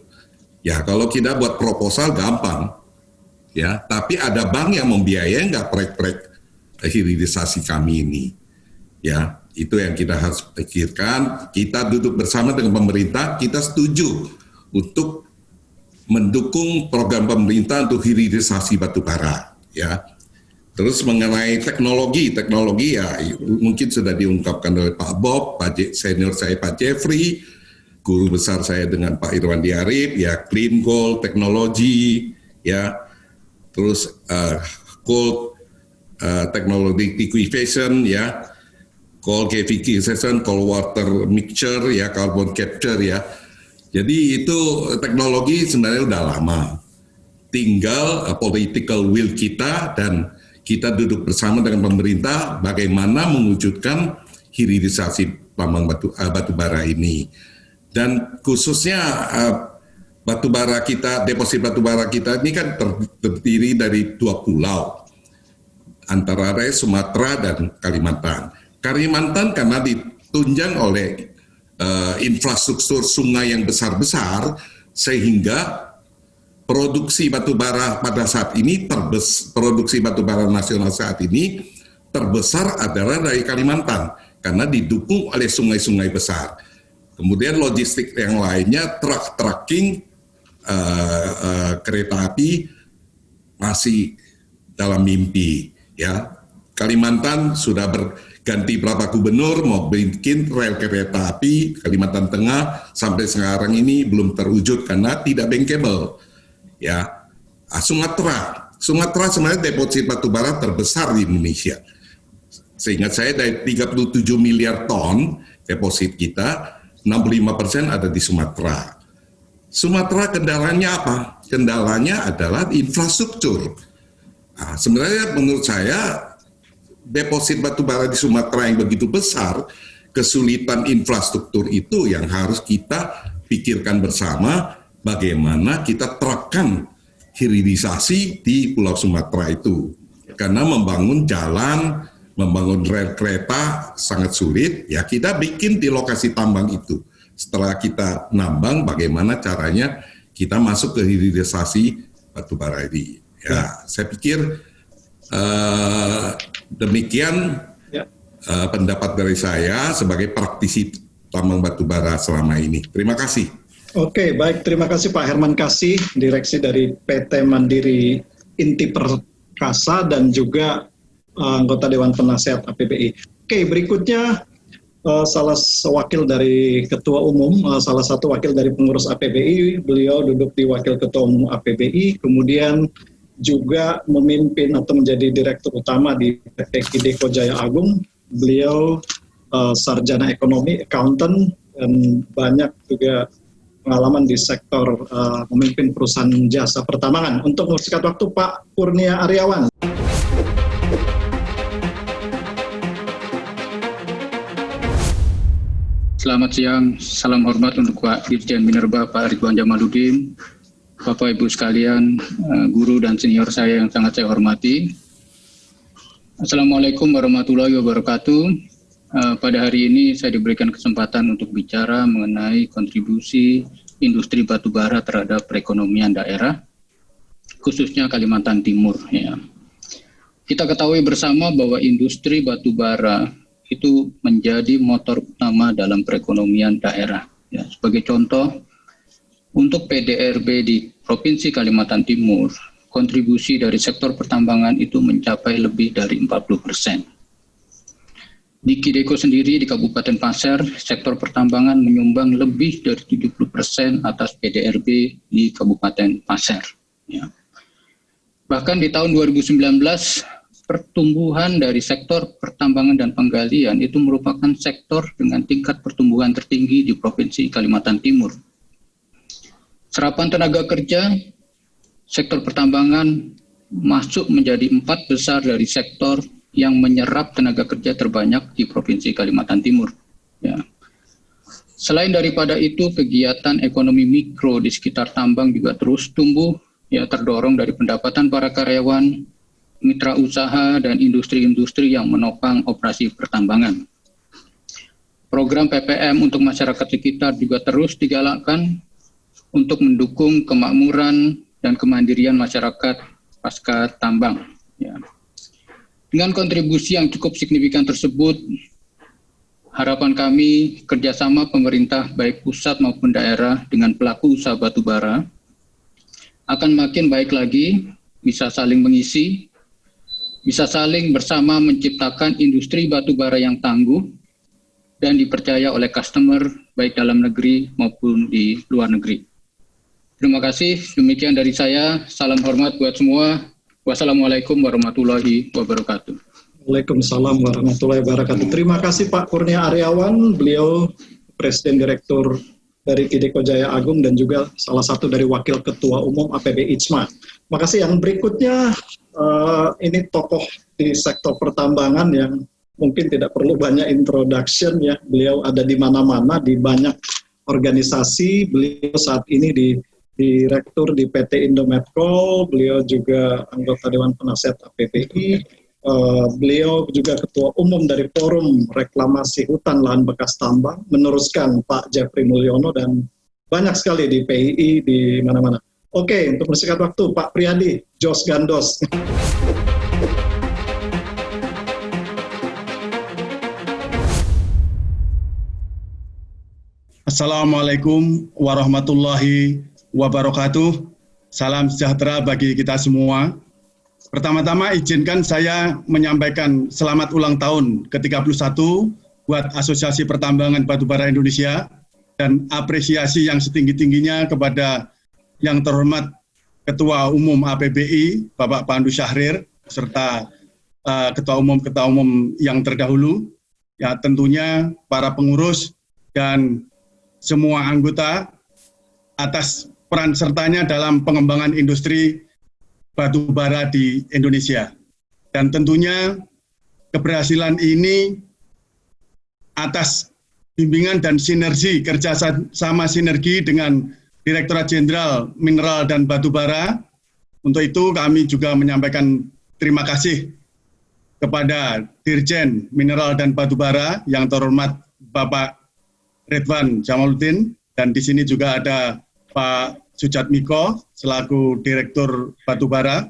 Ya kalau kita buat proposal gampang, ya, tapi ada bank yang membiayai nggak proyek-proyek hilirisasi kami ini, ya itu yang kita harus pikirkan. Kita duduk bersama dengan pemerintah, kita setuju untuk mendukung program pemerintah untuk hilirisasi batu bara, ya. Terus mengenai teknologi ya mungkin sudah diungkapkan oleh Pak Bob, senior saya Pak Jeffrey, guru besar saya dengan Pak Irwandi Arif, ya clean coal teknologi, ya. Terus coal technology liquefaction, ya, coal gasification, coal water mixture, ya, carbon capture, ya. Jadi itu teknologi sebenarnya udah lama. Tinggal political will kita dan kita duduk bersama dengan pemerintah bagaimana mewujudkan hilirisasi tambang batu bara ini. Dan khususnya batu bara kita, deposit batu bara kita ini kan terdiri dari 2 pulau, antara lain Sumatera dan Kalimantan. Kalimantan karena ditunjang oleh infrastruktur sungai yang besar-besar, sehingga produksi batu bara pada saat ini produksi batu bara nasional saat ini terbesar adalah dari Kalimantan karena didukung oleh sungai-sungai besar. Kemudian logistik yang lainnya, trucking, kereta api masih dalam mimpi, ya. Kalimantan sudah berganti berapa gubernur mau bikin rel kereta api, Kalimantan Tengah sampai sekarang ini belum terwujud karena tidak bankable, ya. Sumatera sebenarnya deposit batu bara terbesar di Indonesia. Seingat saya dari 37 miliar ton deposit kita, 65% ada di Sumatera. Sumatera kendalanya apa? Kendalanya adalah infrastruktur. Nah, sebenarnya menurut saya deposit batu bara di Sumatera yang begitu besar, kesulitan infrastruktur itu yang harus kita pikirkan bersama, bagaimana kita terapkan hilirisasi di Pulau Sumatera itu. Karena membangun jalan, membangun rel kereta sangat sulit, ya kita bikin di lokasi tambang itu. Setelah kita nambang, bagaimana caranya kita masuk ke hilirisasi batu bara ini. Ya, saya pikir demikian pendapat dari saya sebagai praktisi tambang batu bara selama ini. Terima kasih. Oke, baik. Terima kasih Pak Herman Kasih, Direksi dari PT Mandiri Inti Perkasa dan juga anggota Dewan Penasehat APBI. Oke, berikutnya salah wakil dari Ketua Umum, salah satu wakil dari pengurus APBI, beliau duduk di Wakil Ketua Umum APBI, kemudian juga memimpin atau menjadi Direktur Utama di PT Kideko Jaya Agung. Beliau sarjana ekonomi, accountant, dan banyak juga pengalaman di sektor memimpin perusahaan jasa pertambangan. Untuk mempersingkat waktu, Pak Kurnia Aryawan. Selamat siang, salam hormat untuk Pak Dirjen Minerba, Pak Ridwan Jamaluddin, Bapak Ibu sekalian, guru dan senior saya yang sangat saya hormati. Assalamualaikum warahmatullahi wabarakatuh. Pada hari ini saya diberikan kesempatan untuk bicara mengenai kontribusi industri batubara terhadap perekonomian daerah, khususnya Kalimantan Timur. Ya. Kita ketahui bersama bahwa industri batubara itu menjadi motor utama dalam perekonomian daerah. Ya, sebagai contoh, untuk PDRB di Provinsi Kalimantan Timur, kontribusi dari sektor pertambangan itu mencapai lebih dari 40%. Di Kideko sendiri di Kabupaten Pasir, sektor pertambangan menyumbang lebih dari 70% atas PDRB di Kabupaten Pasir. Ya. Bahkan di tahun 2019, pertumbuhan dari sektor pertambangan dan penggalian itu merupakan sektor dengan tingkat pertumbuhan tertinggi di Provinsi Kalimantan Timur. Serapan tenaga kerja, sektor pertambangan masuk menjadi 4 besar dari sektor yang menyerap tenaga kerja terbanyak di Provinsi Kalimantan Timur. Ya. Selain daripada itu, kegiatan ekonomi mikro di sekitar tambang juga terus tumbuh, ya, terdorong dari pendapatan para karyawan, mitra usaha, dan industri-industri yang menopang operasi pertambangan. Program PPM untuk masyarakat sekitar juga terus digalakkan untuk mendukung kemakmuran dan kemandirian masyarakat pasca tambang. Ya. Dengan kontribusi yang cukup signifikan tersebut, harapan kami kerjasama pemerintah baik pusat maupun daerah dengan pelaku usaha batubara akan makin baik lagi, bisa saling mengisi, bisa saling bersama menciptakan industri batubara yang tangguh dan dipercaya oleh customer baik dalam negeri maupun di luar negeri. Terima kasih, demikian dari saya. Salam hormat buat semua. Wassalamualaikum warahmatullahi wabarakatuh. Waalaikumsalam warahmatullahi wabarakatuh. Terima kasih Pak Kurnia Aryawan, beliau Presiden Direktur dari Kideko Jaya Agung dan juga salah satu dari Wakil Ketua Umum APB ICMA. Makasih. Yang berikutnya, ini tokoh di sektor pertambangan yang mungkin tidak perlu banyak introduction ya. Beliau ada di mana-mana, di banyak organisasi. Beliau saat ini di Direktur di PT Indomet Coal, beliau juga anggota Dewan Penasihat APBI, beliau juga Ketua Umum dari Forum Reklamasi Hutan Lahan Bekas Tambang, meneruskan Pak Jeffrey Mulyono, dan banyak sekali di PII, di mana-mana. Oke, untuk mempersingkat waktu, Pak Priyadi, Jos Gandos. Assalamualaikum warahmatullahi wabarakatuh. Salam sejahtera bagi kita semua. Pertama-tama izinkan saya menyampaikan selamat ulang tahun ke-31 buat Asosiasi Pertambangan Batubara Indonesia dan apresiasi yang setinggi-tingginya kepada yang terhormat Ketua Umum APBI, Bapak Pandu Syahrir, serta Ketua Umum yang terdahulu, ya tentunya para pengurus dan semua anggota atas peran sertanya dalam pengembangan industri batu bara di Indonesia. Dan tentunya keberhasilan ini atas bimbingan dan sinergi, kerjasama sinergi dengan Direktorat Jenderal Mineral dan Batubara. Untuk itu kami juga menyampaikan terima kasih kepada Dirjen Mineral dan Batubara yang terhormat Bapak Ridwan Jamaluddin, dan di sini juga ada Pak Sujatmiko selaku Direktur Batubara.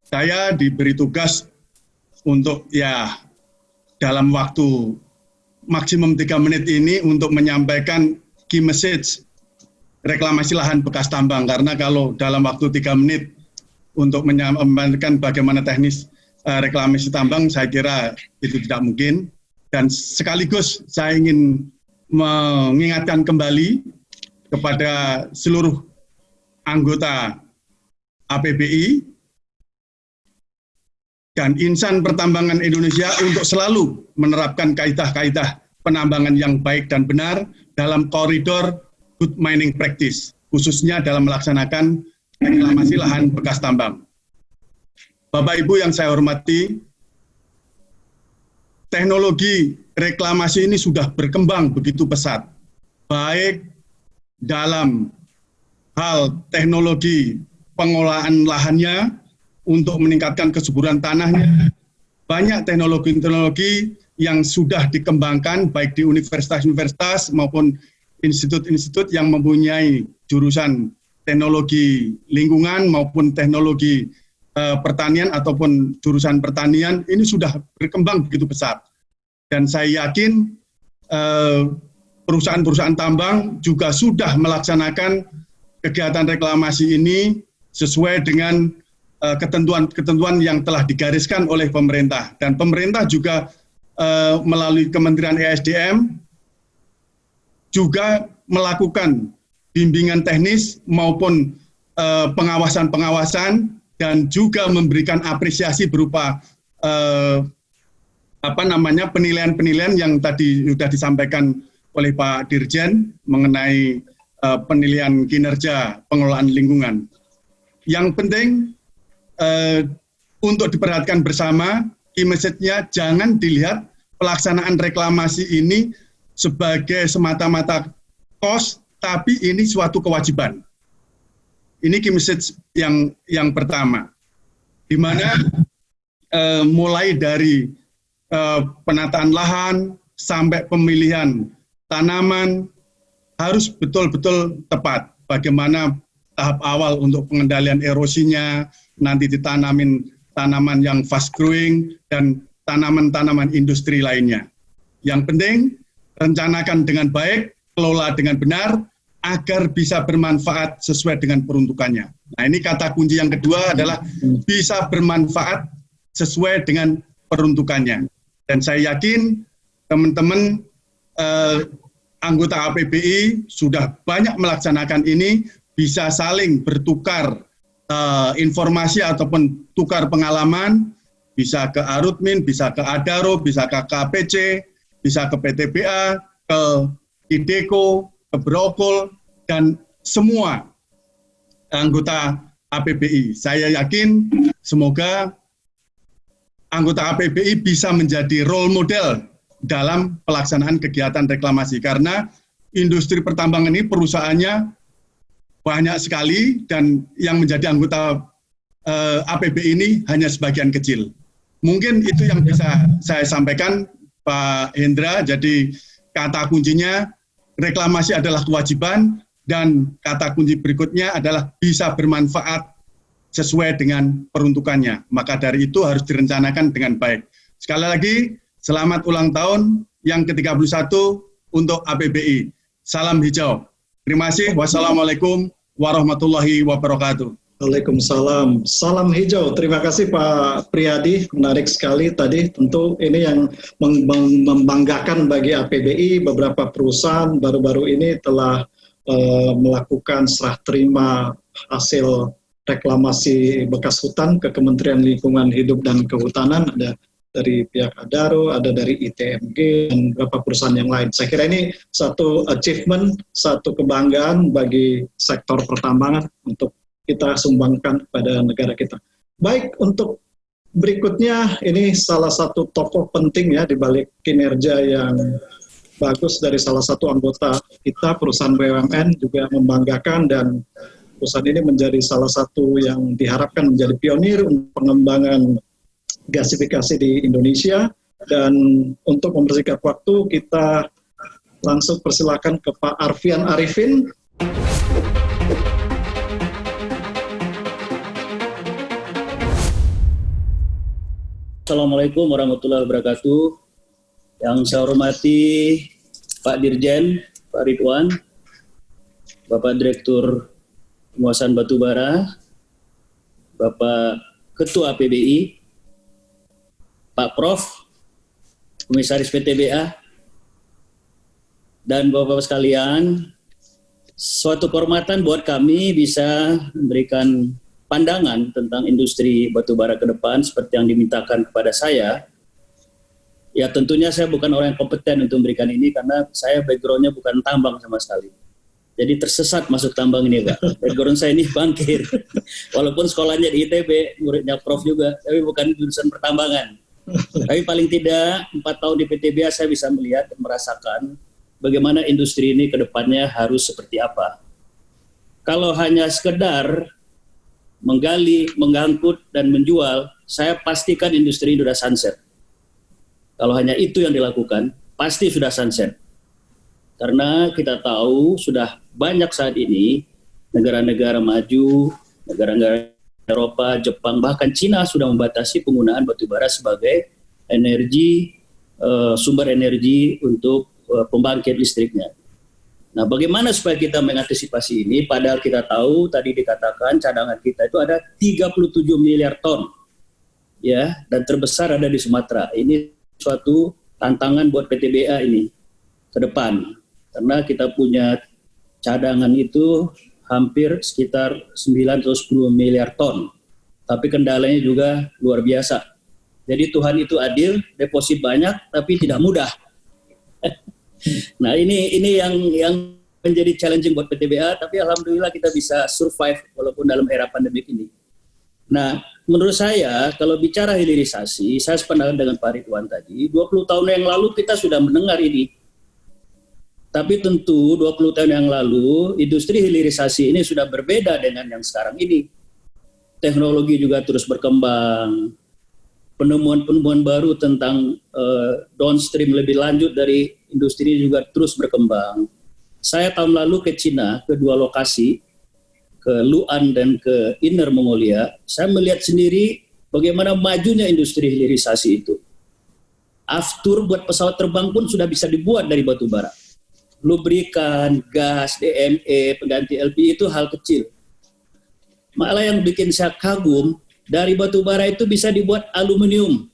Saya diberi tugas untuk dalam waktu maksimum 3 menit ini untuk menyampaikan key message reklamasi lahan bekas tambang, karena kalau dalam waktu 3 menit untuk menyampaikan bagaimana teknis reklamasi tambang, saya kira itu tidak mungkin. Dan sekaligus saya ingin mengingatkan kembali kepada seluruh anggota APBI dan insan pertambangan Indonesia untuk selalu menerapkan kaidah-kaidah penambangan yang baik dan benar dalam koridor good mining practice, khususnya dalam melaksanakan reklamasi lahan bekas tambang. Bapak Ibu yang saya hormati, teknologi reklamasi ini sudah berkembang begitu pesat, baik dalam hal teknologi pengolahan lahannya untuk meningkatkan kesuburan tanahnya. Banyak teknologi-teknologi yang sudah dikembangkan baik di universitas-universitas maupun institut-institut yang mempunyai jurusan teknologi lingkungan maupun teknologi pertanian ataupun jurusan pertanian, ini sudah berkembang begitu pesat. Dan saya yakin perusahaan-perusahaan tambang juga sudah melaksanakan kegiatan reklamasi ini sesuai dengan ketentuan-ketentuan yang telah digariskan oleh pemerintah. Dan pemerintah juga melalui Kementerian ESDM juga melakukan bimbingan teknis maupun pengawasan-pengawasan dan juga memberikan apresiasi berupa penilaian-penilaian yang tadi sudah disampaikan oleh Pak Dirjen mengenai penilaian kinerja pengelolaan lingkungan. Yang penting untuk diperhatikan bersama, key message-nya jangan dilihat pelaksanaan reklamasi ini sebagai semata-mata cost, tapi ini suatu kewajiban. Ini key message yang pertama, di mana mulai dari penataan lahan sampai pemilihan tanaman harus betul-betul tepat. Bagaimana tahap awal untuk pengendalian erosinya, nanti ditanamin tanaman yang fast growing dan tanaman-tanaman industri lainnya. Yang penting rencanakan dengan baik, kelola dengan benar, agar bisa bermanfaat sesuai dengan peruntukannya. Nah, ini kata kunci yang kedua adalah bisa bermanfaat sesuai dengan peruntukannya. Dan saya yakin teman-teman anggota APBI sudah banyak melaksanakan ini, bisa saling bertukar informasi ataupun tukar pengalaman, bisa ke Arutmin, bisa ke Adaro, bisa ke KPC, bisa ke PTBA, ke IDECO, ke Brokol, dan semua anggota APBI. Saya yakin semoga anggota APBI bisa menjadi role model dalam pelaksanaan kegiatan reklamasi. Karena industri pertambangan ini perusahaannya banyak sekali dan yang menjadi anggota APBI ini hanya sebagian kecil. Mungkin itu yang bisa saya sampaikan, Pak Hendra. Jadi kata kuncinya reklamasi adalah kewajiban, dan kata kunci berikutnya adalah bisa bermanfaat sesuai dengan peruntukannya. Maka dari itu harus direncanakan dengan baik. Sekali lagi, selamat ulang tahun yang ke-31 untuk APBI. Salam hijau. Terima kasih. Wassalamualaikum warahmatullahi wabarakatuh. Waalaikumsalam. Salam hijau. Terima kasih Pak Priyadi. Menarik sekali tadi. Tentu ini yang membanggakan bagi APBI. Beberapa perusahaan baru-baru ini telah melakukan serah terima hasil reklamasi bekas hutan ke Kementerian Lingkungan Hidup dan Kehutanan. Ada dari pihak Adaro, ada dari ITMG, dan beberapa perusahaan yang lain. Saya kira ini satu achievement, satu kebanggaan bagi sektor pertambangan untuk kita sumbangkan kepada negara kita. Baik, untuk berikutnya ini salah satu tokoh penting ya di balik kinerja yang bagus dari salah satu anggota kita, perusahaan BUMN, juga membanggakan, dan perusahaan ini menjadi salah satu yang diharapkan menjadi pionir untuk pengembangan gasifikasi di Indonesia. Dan untuk mempersingkat waktu, kita langsung persilakan ke Pak Arfian Arifin. Assalamualaikum warahmatullahi wabarakatuh. Yang saya hormati Pak Dirjen, Pak Ridwan, Bapak Direktur Penguasaan Batubara, Bapak Ketua APBI, Pak Prof, Komisaris PTBA, dan Bapak-Bapak sekalian, suatu kehormatan buat kami bisa memberikan pandangan tentang industri batubara ke depan seperti yang dimintakan kepada saya. Ya tentunya saya bukan orang yang kompeten untuk memberikan ini karena saya background-nya bukan tambang sama sekali. Jadi tersesat masuk tambang ini, Pak. Background saya ini bankir. Walaupun sekolahnya di ITB, muridnya Prof juga, tapi bukan jurusan pertambangan. Tapi paling tidak 4 tahun di PTBA saya bisa melihat dan merasakan bagaimana industri ini ke depannya harus seperti apa. Kalau hanya sekedar menggali, mengangkut, dan menjual, saya pastikan industri ini sudah sunset. Kalau hanya itu yang dilakukan, pasti sudah sunset. Karena kita tahu sudah banyak saat ini negara-negara maju, negara-negara Eropa, Jepang, bahkan Cina sudah membatasi penggunaan batubara sebagai energi, sumber energi untuk pembangkit listriknya. Nah, bagaimana supaya kita mengantisipasi ini? Padahal kita tahu tadi dikatakan cadangan kita itu ada 37 miliar ton, ya, dan terbesar ada di Sumatera. Ini suatu tantangan buat PTBA ini ke depan, karena kita punya cadangan itu hampir sekitar 9 atau 10 miliar ton. Tapi kendalanya juga luar biasa. Jadi Tuhan itu adil, deposit banyak tapi tidak mudah. Nah ini yang menjadi challenging buat PTBA, tapi alhamdulillah kita bisa survive walaupun dalam era pandemi ini. Nah, menurut saya kalau bicara hilirisasi, saya sependapat dengan Pak Ridwan tadi, 20 tahun yang lalu kita sudah mendengar ini. Tapi tentu 20 tahun yang lalu industri hilirisasi ini sudah berbeda dengan yang sekarang ini. Teknologi juga terus berkembang, penemuan-penemuan baru tentang downstream lebih lanjut dari industri ini juga terus berkembang. Saya tahun lalu ke Cina, ke 2 lokasi, ke Lu'an dan ke Inner Mongolia. Saya melihat sendiri bagaimana majunya industri hilirisasi itu. Aftur buat pesawat terbang pun sudah bisa dibuat dari batu bara. Lubrikan, gas, DME, pengganti LPG itu hal kecil. Malah yang bikin saya kagum, dari batu bara itu bisa dibuat aluminium.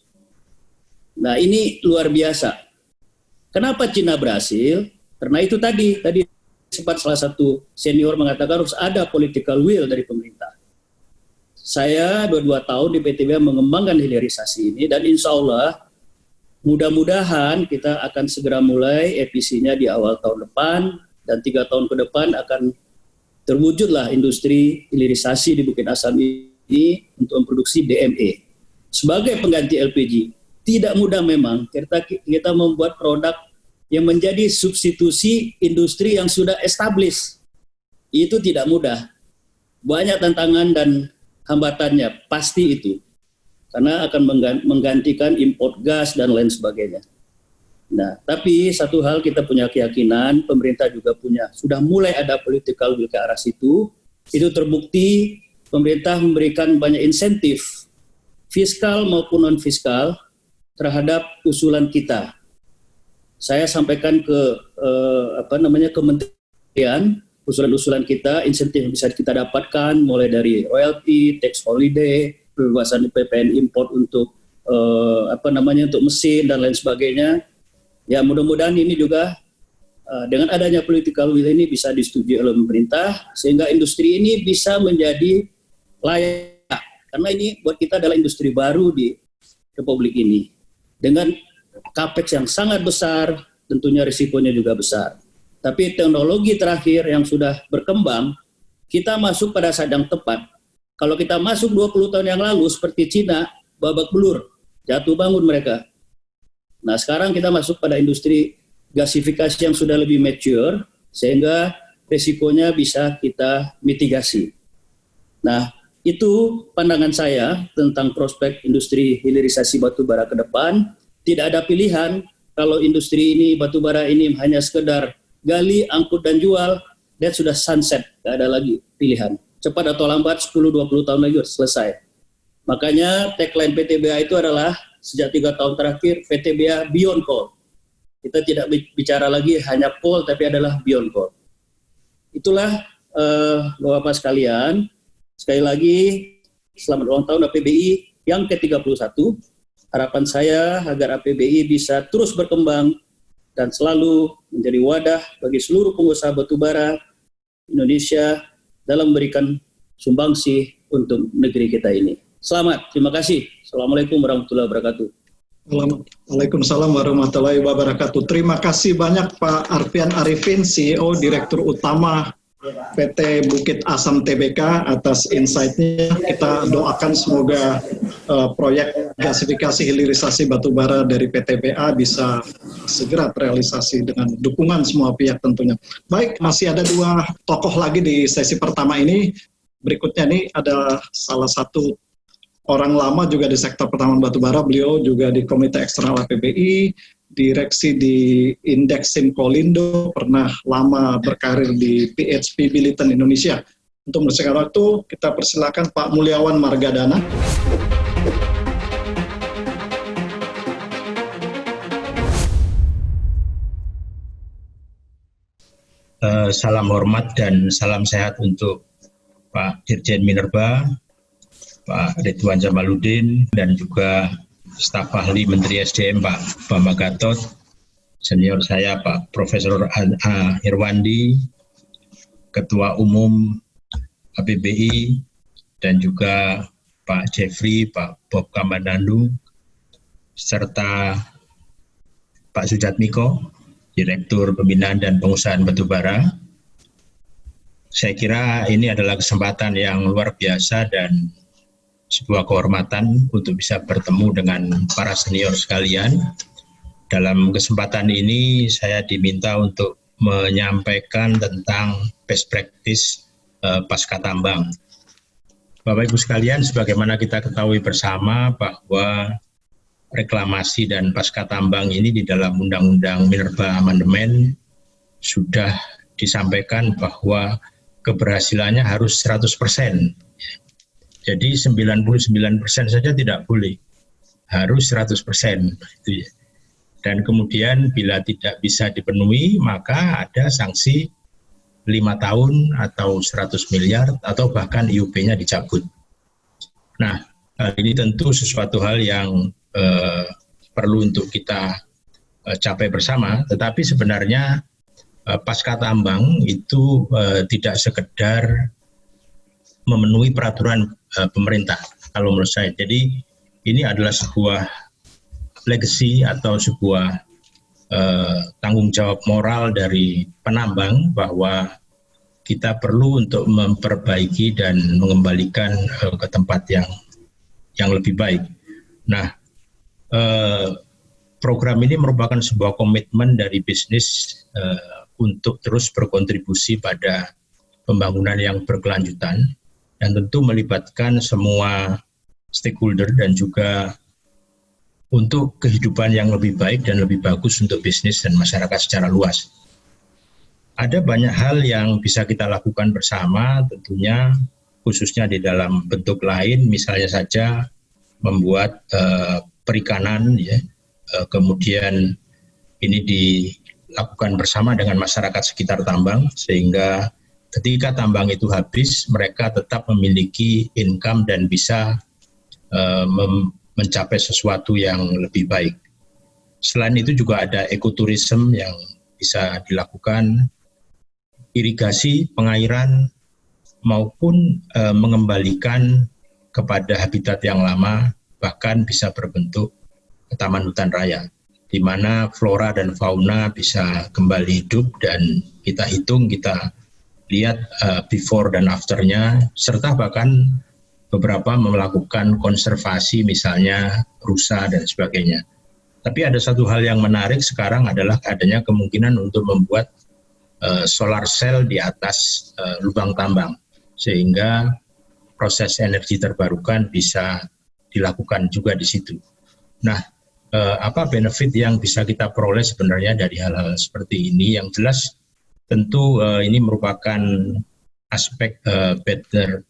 Nah ini luar biasa. Kenapa Cina berhasil? Karena itu tadi sempat salah satu senior mengatakan harus ada political will dari pemerintah. Saya 22 tahun di PTBA mengembangkan hilirisasi ini dan insya Allah mudah-mudahan kita akan segera mulai EPC-nya di awal tahun depan dan 3 tahun ke depan akan terwujudlah industri hilirisasi di Bukit Asam ini untuk memproduksi DME. Sebagai pengganti LPG, tidak mudah memang kita membuat produk yang menjadi substitusi industri yang sudah established. Itu tidak mudah. Banyak tantangan dan hambatannya, pasti itu. Karena akan menggantikan import gas dan lain sebagainya. Nah, tapi satu hal kita punya keyakinan, pemerintah juga sudah mulai ada political will ke arah situ. Itu terbukti pemerintah memberikan banyak insentif, fiskal maupun non-fiskal, terhadap usulan kita. Saya sampaikan ke kementerian, usulan-usulan kita, insentif yang bisa kita dapatkan, mulai dari royalty, tax holiday, kebebasan PPN import untuk untuk mesin dan lain sebagainya. Ya mudah-mudahan ini juga dengan adanya political will ini bisa disetujui oleh pemerintah sehingga industri ini bisa menjadi layak. Karena ini buat kita adalah industri baru di Republik ini. Dengan capex yang sangat besar, tentunya risikonya juga besar. Tapi teknologi terakhir yang sudah berkembang, kita masuk pada saat yang tepat. Kalau kita masuk 20 tahun yang lalu seperti Cina, babak belur, jatuh bangun mereka. Nah sekarang kita masuk pada industri gasifikasi yang sudah lebih mature, sehingga risikonya bisa kita mitigasi. Nah itu pandangan saya tentang prospek industri hilirisasi batubara ke depan. Tidak ada pilihan kalau industri ini, batubara ini hanya sekedar gali, angkut dan jual, dan sudah sunset, tidak ada lagi pilihan. Cepat atau lambat 10-20 tahun lagi selesai. Makanya tagline PTBA itu adalah sejak 3 tahun terakhir PTBA Beyond Coal. Kita tidak bicara lagi hanya coal, tapi adalah beyond coal. Itulah Bapak-Bapak sekalian. Sekali lagi, selamat ulang tahun APBI yang ke-31. Harapan saya agar APBI bisa terus berkembang dan selalu menjadi wadah bagi seluruh pengusaha batubara Indonesia dalam memberikan sumbangsi untuk negeri kita ini. Selamat, terima kasih. Assalamualaikum warahmatullahi wabarakatuh. Waalaikumsalam warahmatullahi wabarakatuh. Terima kasih banyak Pak Arfian Arifin, CEO Direktur Utama PT Bukit Asam Tbk atas insight-nya. Kita doakan semoga proyek gasifikasi hilirisasi batubara dari PTBA bisa segera terrealisasi dengan dukungan semua pihak tentunya. Baik, masih ada 2 tokoh lagi di sesi pertama ini. Berikutnya ini ada salah satu orang lama juga di sektor pertambangan batubara, beliau juga di Komite Eksternal APBI, direksi di Indeks Simkolindo, pernah lama berkarir di PHP Billiton Indonesia. Untuk mempersingkat waktu, kita persilakan Pak Mulyawan Margadana. Salam hormat dan salam sehat untuk Pak Dirjen Minerba, Pak Ridwan Jamaluddin, dan juga staf ahli Menteri SDM Pak Bambang Gatot, senior saya Pak Profesor A. Irwandi, Ketua Umum APBI, dan juga Pak Jeffrey, Pak Bob Kambananu, serta Pak Sujatmiko, Direktur Pembinaan dan Pengusahaan Batubara. Saya kira ini adalah kesempatan yang luar biasa dan sebuah kehormatan untuk bisa bertemu dengan para senior sekalian. Dalam kesempatan ini saya diminta untuk menyampaikan tentang best practice pasca tambang. Bapak Ibu sekalian, sebagaimana kita ketahui bersama bahwa reklamasi dan pasca tambang ini di dalam Undang-Undang Minerba Amandemen sudah disampaikan bahwa keberhasilannya harus 100%. Jadi 99% saja tidak boleh, harus 100%. Itu ya. Dan kemudian bila tidak bisa dipenuhi, maka ada sanksi 5 tahun atau 100 miliar atau bahkan IUP-nya dicabut. Nah, ini tentu sesuatu hal yang perlu untuk kita capai bersama, tetapi sebenarnya pasca tambang itu tidak sekedar memenuhi peraturan pemerintah, kalau menurut saya. Jadi ini adalah sebuah legacy atau sebuah tanggung jawab moral dari penambang bahwa kita perlu untuk memperbaiki dan mengembalikan ke tempat yang lebih baik. Nah, program ini merupakan sebuah komitmen dari bisnis untuk terus berkontribusi pada pembangunan yang berkelanjutan dan tentu melibatkan semua stakeholder dan juga untuk kehidupan yang lebih baik dan lebih bagus untuk bisnis dan masyarakat secara luas. Ada banyak hal yang bisa kita lakukan bersama, tentunya khususnya di dalam bentuk lain, misalnya saja membuat perikanan, ya, kemudian ini dilakukan bersama dengan masyarakat sekitar tambang, sehingga ketika tambang itu habis, mereka tetap memiliki income dan bisa mencapai sesuatu yang lebih baik. Selain itu juga ada ekoturism yang bisa dilakukan, irigasi, pengairan, maupun mengembalikan kepada habitat yang lama, bahkan bisa berbentuk taman hutan raya, di mana flora dan fauna bisa kembali hidup dan kita hitung, kita lihat before dan after-nya, serta bahkan beberapa melakukan konservasi misalnya rusa dan sebagainya. Tapi ada satu hal yang menarik sekarang adalah adanya kemungkinan untuk membuat solar cell di atas lubang tambang, sehingga proses energi terbarukan bisa dilakukan juga di situ. Nah, apa benefit yang bisa kita peroleh sebenarnya dari hal-hal seperti ini? Yang jelas tentu ini merupakan aspek better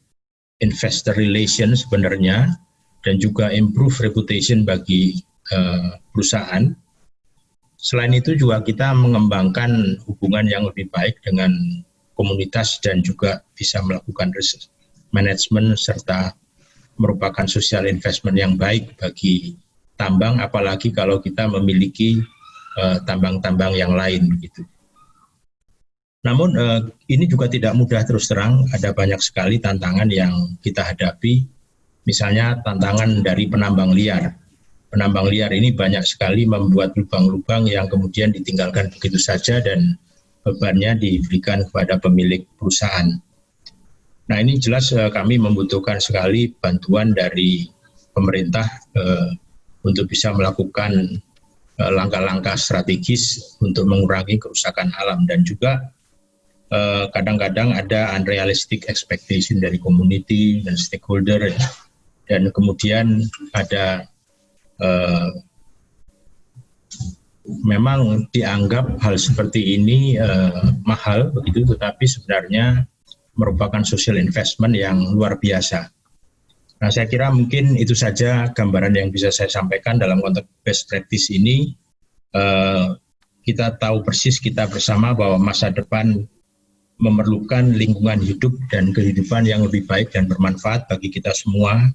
investor relation sebenarnya, dan juga improve reputation bagi perusahaan. Selain itu juga kita mengembangkan hubungan yang lebih baik dengan komunitas dan juga bisa melakukan risk management serta merupakan social investment yang baik bagi tambang, apalagi kalau kita memiliki tambang-tambang yang lain begitu. Namun ini juga tidak mudah, terus terang ada banyak sekali tantangan yang kita hadapi, misalnya tantangan dari penambang liar. Penambang liar ini banyak sekali membuat lubang-lubang yang kemudian ditinggalkan begitu saja dan bebannya diberikan kepada pemilik perusahaan. Nah, ini jelas kami membutuhkan sekali bantuan dari pemerintah untuk bisa melakukan langkah-langkah strategis untuk mengurangi kerusakan alam, dan juga kadang-kadang ada unrealistic expectation dari community dan stakeholder, dan kemudian ada memang dianggap hal seperti ini mahal begitu, tetapi sebenarnya merupakan social investment yang luar biasa. Nah, saya kira mungkin itu saja gambaran yang bisa saya sampaikan dalam konteks best practice ini. Kita tahu persis kita bersama bahwa masa depan memerlukan lingkungan hidup dan kehidupan yang lebih baik dan bermanfaat bagi kita semua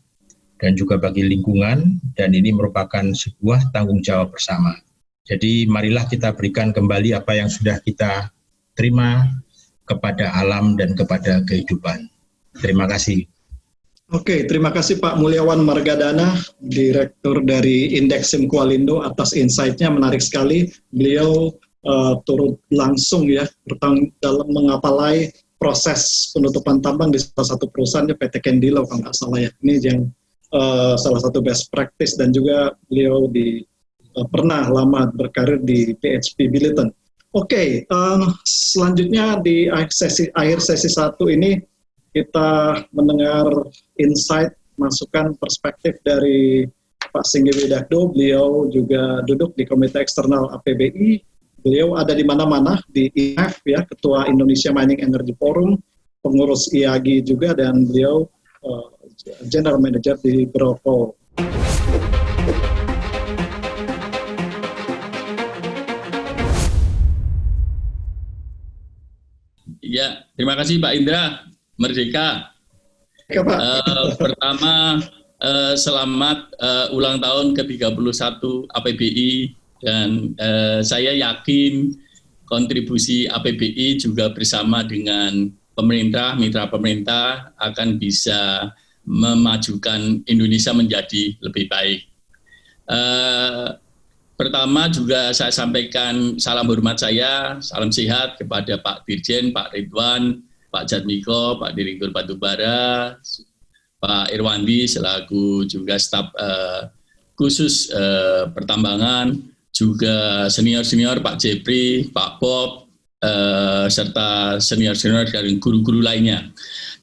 dan juga bagi lingkungan, dan ini merupakan sebuah tanggung jawab bersama. Jadi marilah kita berikan kembali apa yang sudah kita terima kepada alam dan kepada kehidupan. Terima kasih. Oke, terima kasih Pak Mulyawan Margadana, Direktur dari Indeks Simkualindo atas insight-nya, menarik sekali. Beliau turut langsung ya dalam mengapalai proses penutupan tambang di salah satu perusahaannya PT Kendilo kalau nggak salah ya. Ini yang salah satu best practice, dan juga beliau pernah lama berkarir di PHP Billiton. Oke, selanjutnya di akhir sesi 1 ini kita mendengar insight, masukan, perspektif dari Pak Singgi Widakdo. Beliau juga duduk di Komite Eksternal APBI. Beliau ada di mana-mana, di IMF ya, Ketua Indonesia Mining Energy Forum, pengurus IAGI juga, dan beliau General Manager di Growcoal. Ya, terima kasih Pak Indra, Merdeka. Pertama, selamat ulang tahun ke-31 APBI, dan saya yakin kontribusi APBI juga bersama dengan pemerintah, mitra pemerintah akan bisa memajukan Indonesia menjadi lebih baik. Pertama juga saya sampaikan salam hormat saya, salam sehat kepada Pak Dirjen, Pak Ridwan, Pak Jatmiko, Pak Direktur Batubara, Pak Irwandi selaku juga staf khusus pertambangan, juga senior-senior Pak Jepri, Pak Bob, serta senior-senior dari guru-guru lainnya.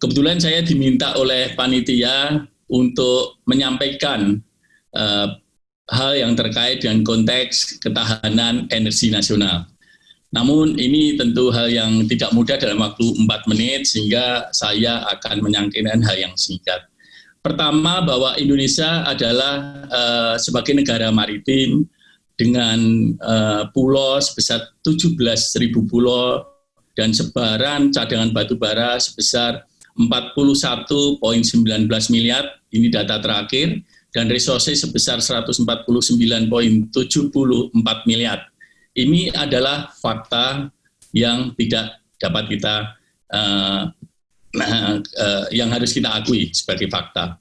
Kebetulan saya diminta oleh panitia untuk menyampaikan hal yang terkait dengan konteks ketahanan energi nasional. Namun ini tentu hal yang tidak mudah dalam waktu 4 menit, sehingga saya akan menyampaikan hal yang singkat. Pertama, bahwa Indonesia adalah sebagai negara maritim dengan pulau sebesar 17.000 pulau dan sebaran cadangan batu bara sebesar 41,19 miliar, ini data terakhir, dan resources sebesar 149,74 miliar. Ini adalah fakta yang tidak dapat kita, yang harus kita akui sebagai fakta.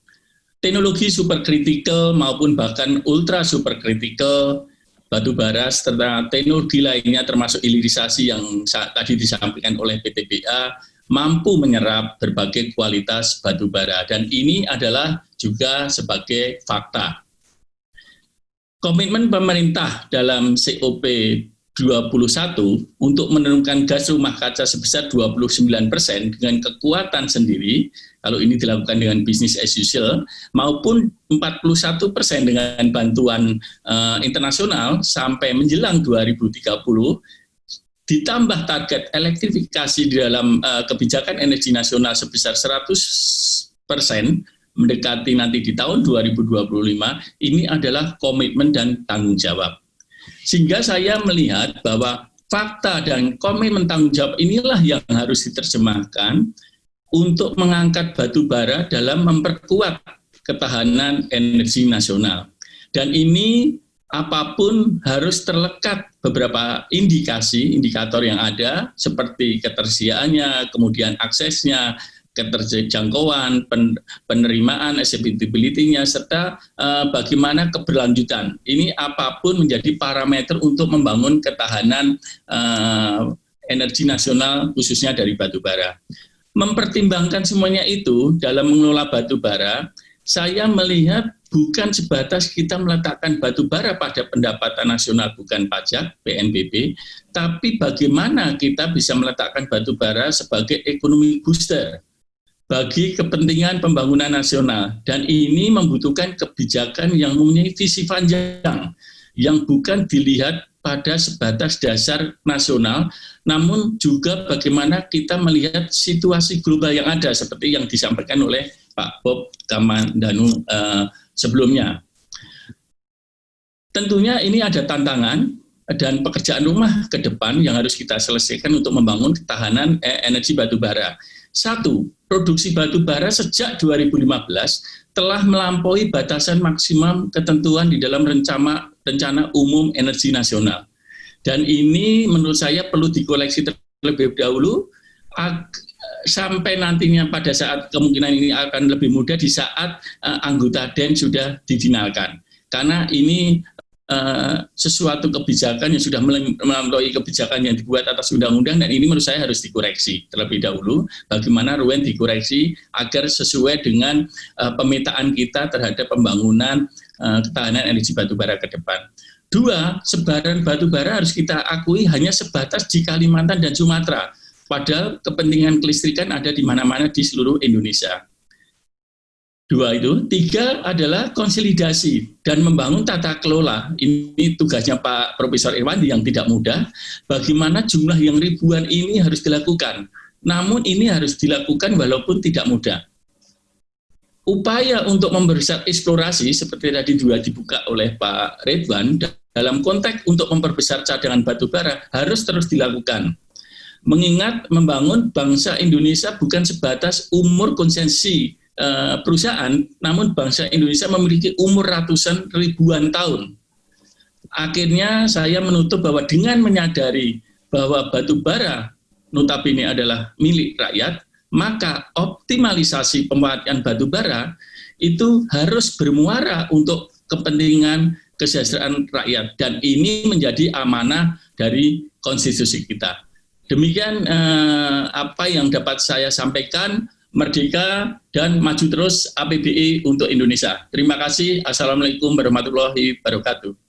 Teknologi superkritikal maupun bahkan ultra superkritikal batu bara serta teknologi lainnya termasuk hilirisasi yang tadi disampaikan oleh PTBA mampu menyerap berbagai kualitas batu bara, dan ini adalah juga sebagai fakta. Komitmen pemerintah dalam COP 21 untuk menurunkan gas rumah kaca sebesar 29% dengan kekuatan sendiri, kalau ini dilakukan dengan business as usual, maupun 41% dengan bantuan internasional sampai menjelang 2030, ditambah target elektrifikasi di dalam kebijakan energi nasional sebesar 100%, mendekati nanti di tahun 2025, ini adalah komitmen dan tanggung jawab. Sehingga saya melihat bahwa fakta dan komitmen tanggung jawab inilah yang harus diterjemahkan untuk mengangkat batu bara dalam memperkuat ketahanan energi nasional. Dan ini apapun harus terlekat beberapa indikator yang ada, seperti ketersediaannya, kemudian aksesnya, keterjangkauan, penerimaan, acceptability-nya, serta bagaimana keberlanjutan. Ini apapun menjadi parameter untuk membangun ketahanan energi nasional, khususnya dari batu bara. Mempertimbangkan semuanya itu dalam mengelola batu bara, saya melihat bukan sebatas kita meletakkan batu bara pada pendapatan nasional bukan pajak, PNBP, tapi bagaimana kita bisa meletakkan batu bara sebagai ekonomi booster bagi kepentingan pembangunan nasional. Dan ini membutuhkan kebijakan yang mempunyai visi panjang, yang bukan dilihat pada sebatas dasar nasional, namun juga bagaimana kita melihat situasi global yang ada, seperti yang disampaikan oleh Pak Bob Kamandanu sebelumnya. Tentunya ini ada tantangan dan pekerjaan rumah ke depan yang harus kita selesaikan untuk membangun ketahanan energi batu bara. Satu, produksi batu bara sejak 2015 telah melampaui batasan maksimum ketentuan di dalam rencana umum energi nasional. Dan ini menurut saya perlu dikoleksi terlebih dahulu sampai nantinya pada saat kemungkinan ini akan lebih mudah di saat anggota DEN sudah difinalkan. Karena ini sesuatu kebijakan yang sudah melalui kebijakan yang dibuat atas undang-undang, dan ini menurut saya harus dikoreksi terlebih dahulu. Bagaimana RUEN dikoreksi agar sesuai dengan pemetaan kita terhadap pembangunan ketahanan energi batubara ke depan. 2, sebaran batubara harus kita akui hanya sebatas di Kalimantan dan Sumatera. Padahal kepentingan kelistrikan ada di mana-mana di seluruh Indonesia. 2 itu. 3 adalah konsolidasi dan membangun tata kelola. Ini tugasnya Pak Profesor Irwandi yang tidak mudah. Bagaimana jumlah yang ribuan ini harus dilakukan. Namun ini harus dilakukan walaupun tidak mudah. Upaya untuk memperbesar eksplorasi seperti tadi juga dibuka oleh Pak Ridwan, dalam konteks untuk memperbesar cadangan batu bara harus terus dilakukan. Mengingat membangun bangsa Indonesia bukan sebatas umur konsesi perusahaan, namun bangsa Indonesia memiliki umur ratusan ribuan tahun. Akhirnya saya menutup bahwa dengan menyadari bahwa batu bara notabene adalah milik rakyat, maka optimalisasi pemanfaatan batu bara itu harus bermuara untuk kepentingan kesejahteraan rakyat, dan ini menjadi amanah dari konstitusi kita. Demikian apa yang dapat saya sampaikan. Merdeka dan maju terus APBI untuk Indonesia. Terima kasih. Assalamualaikum warahmatullahi wabarakatuh.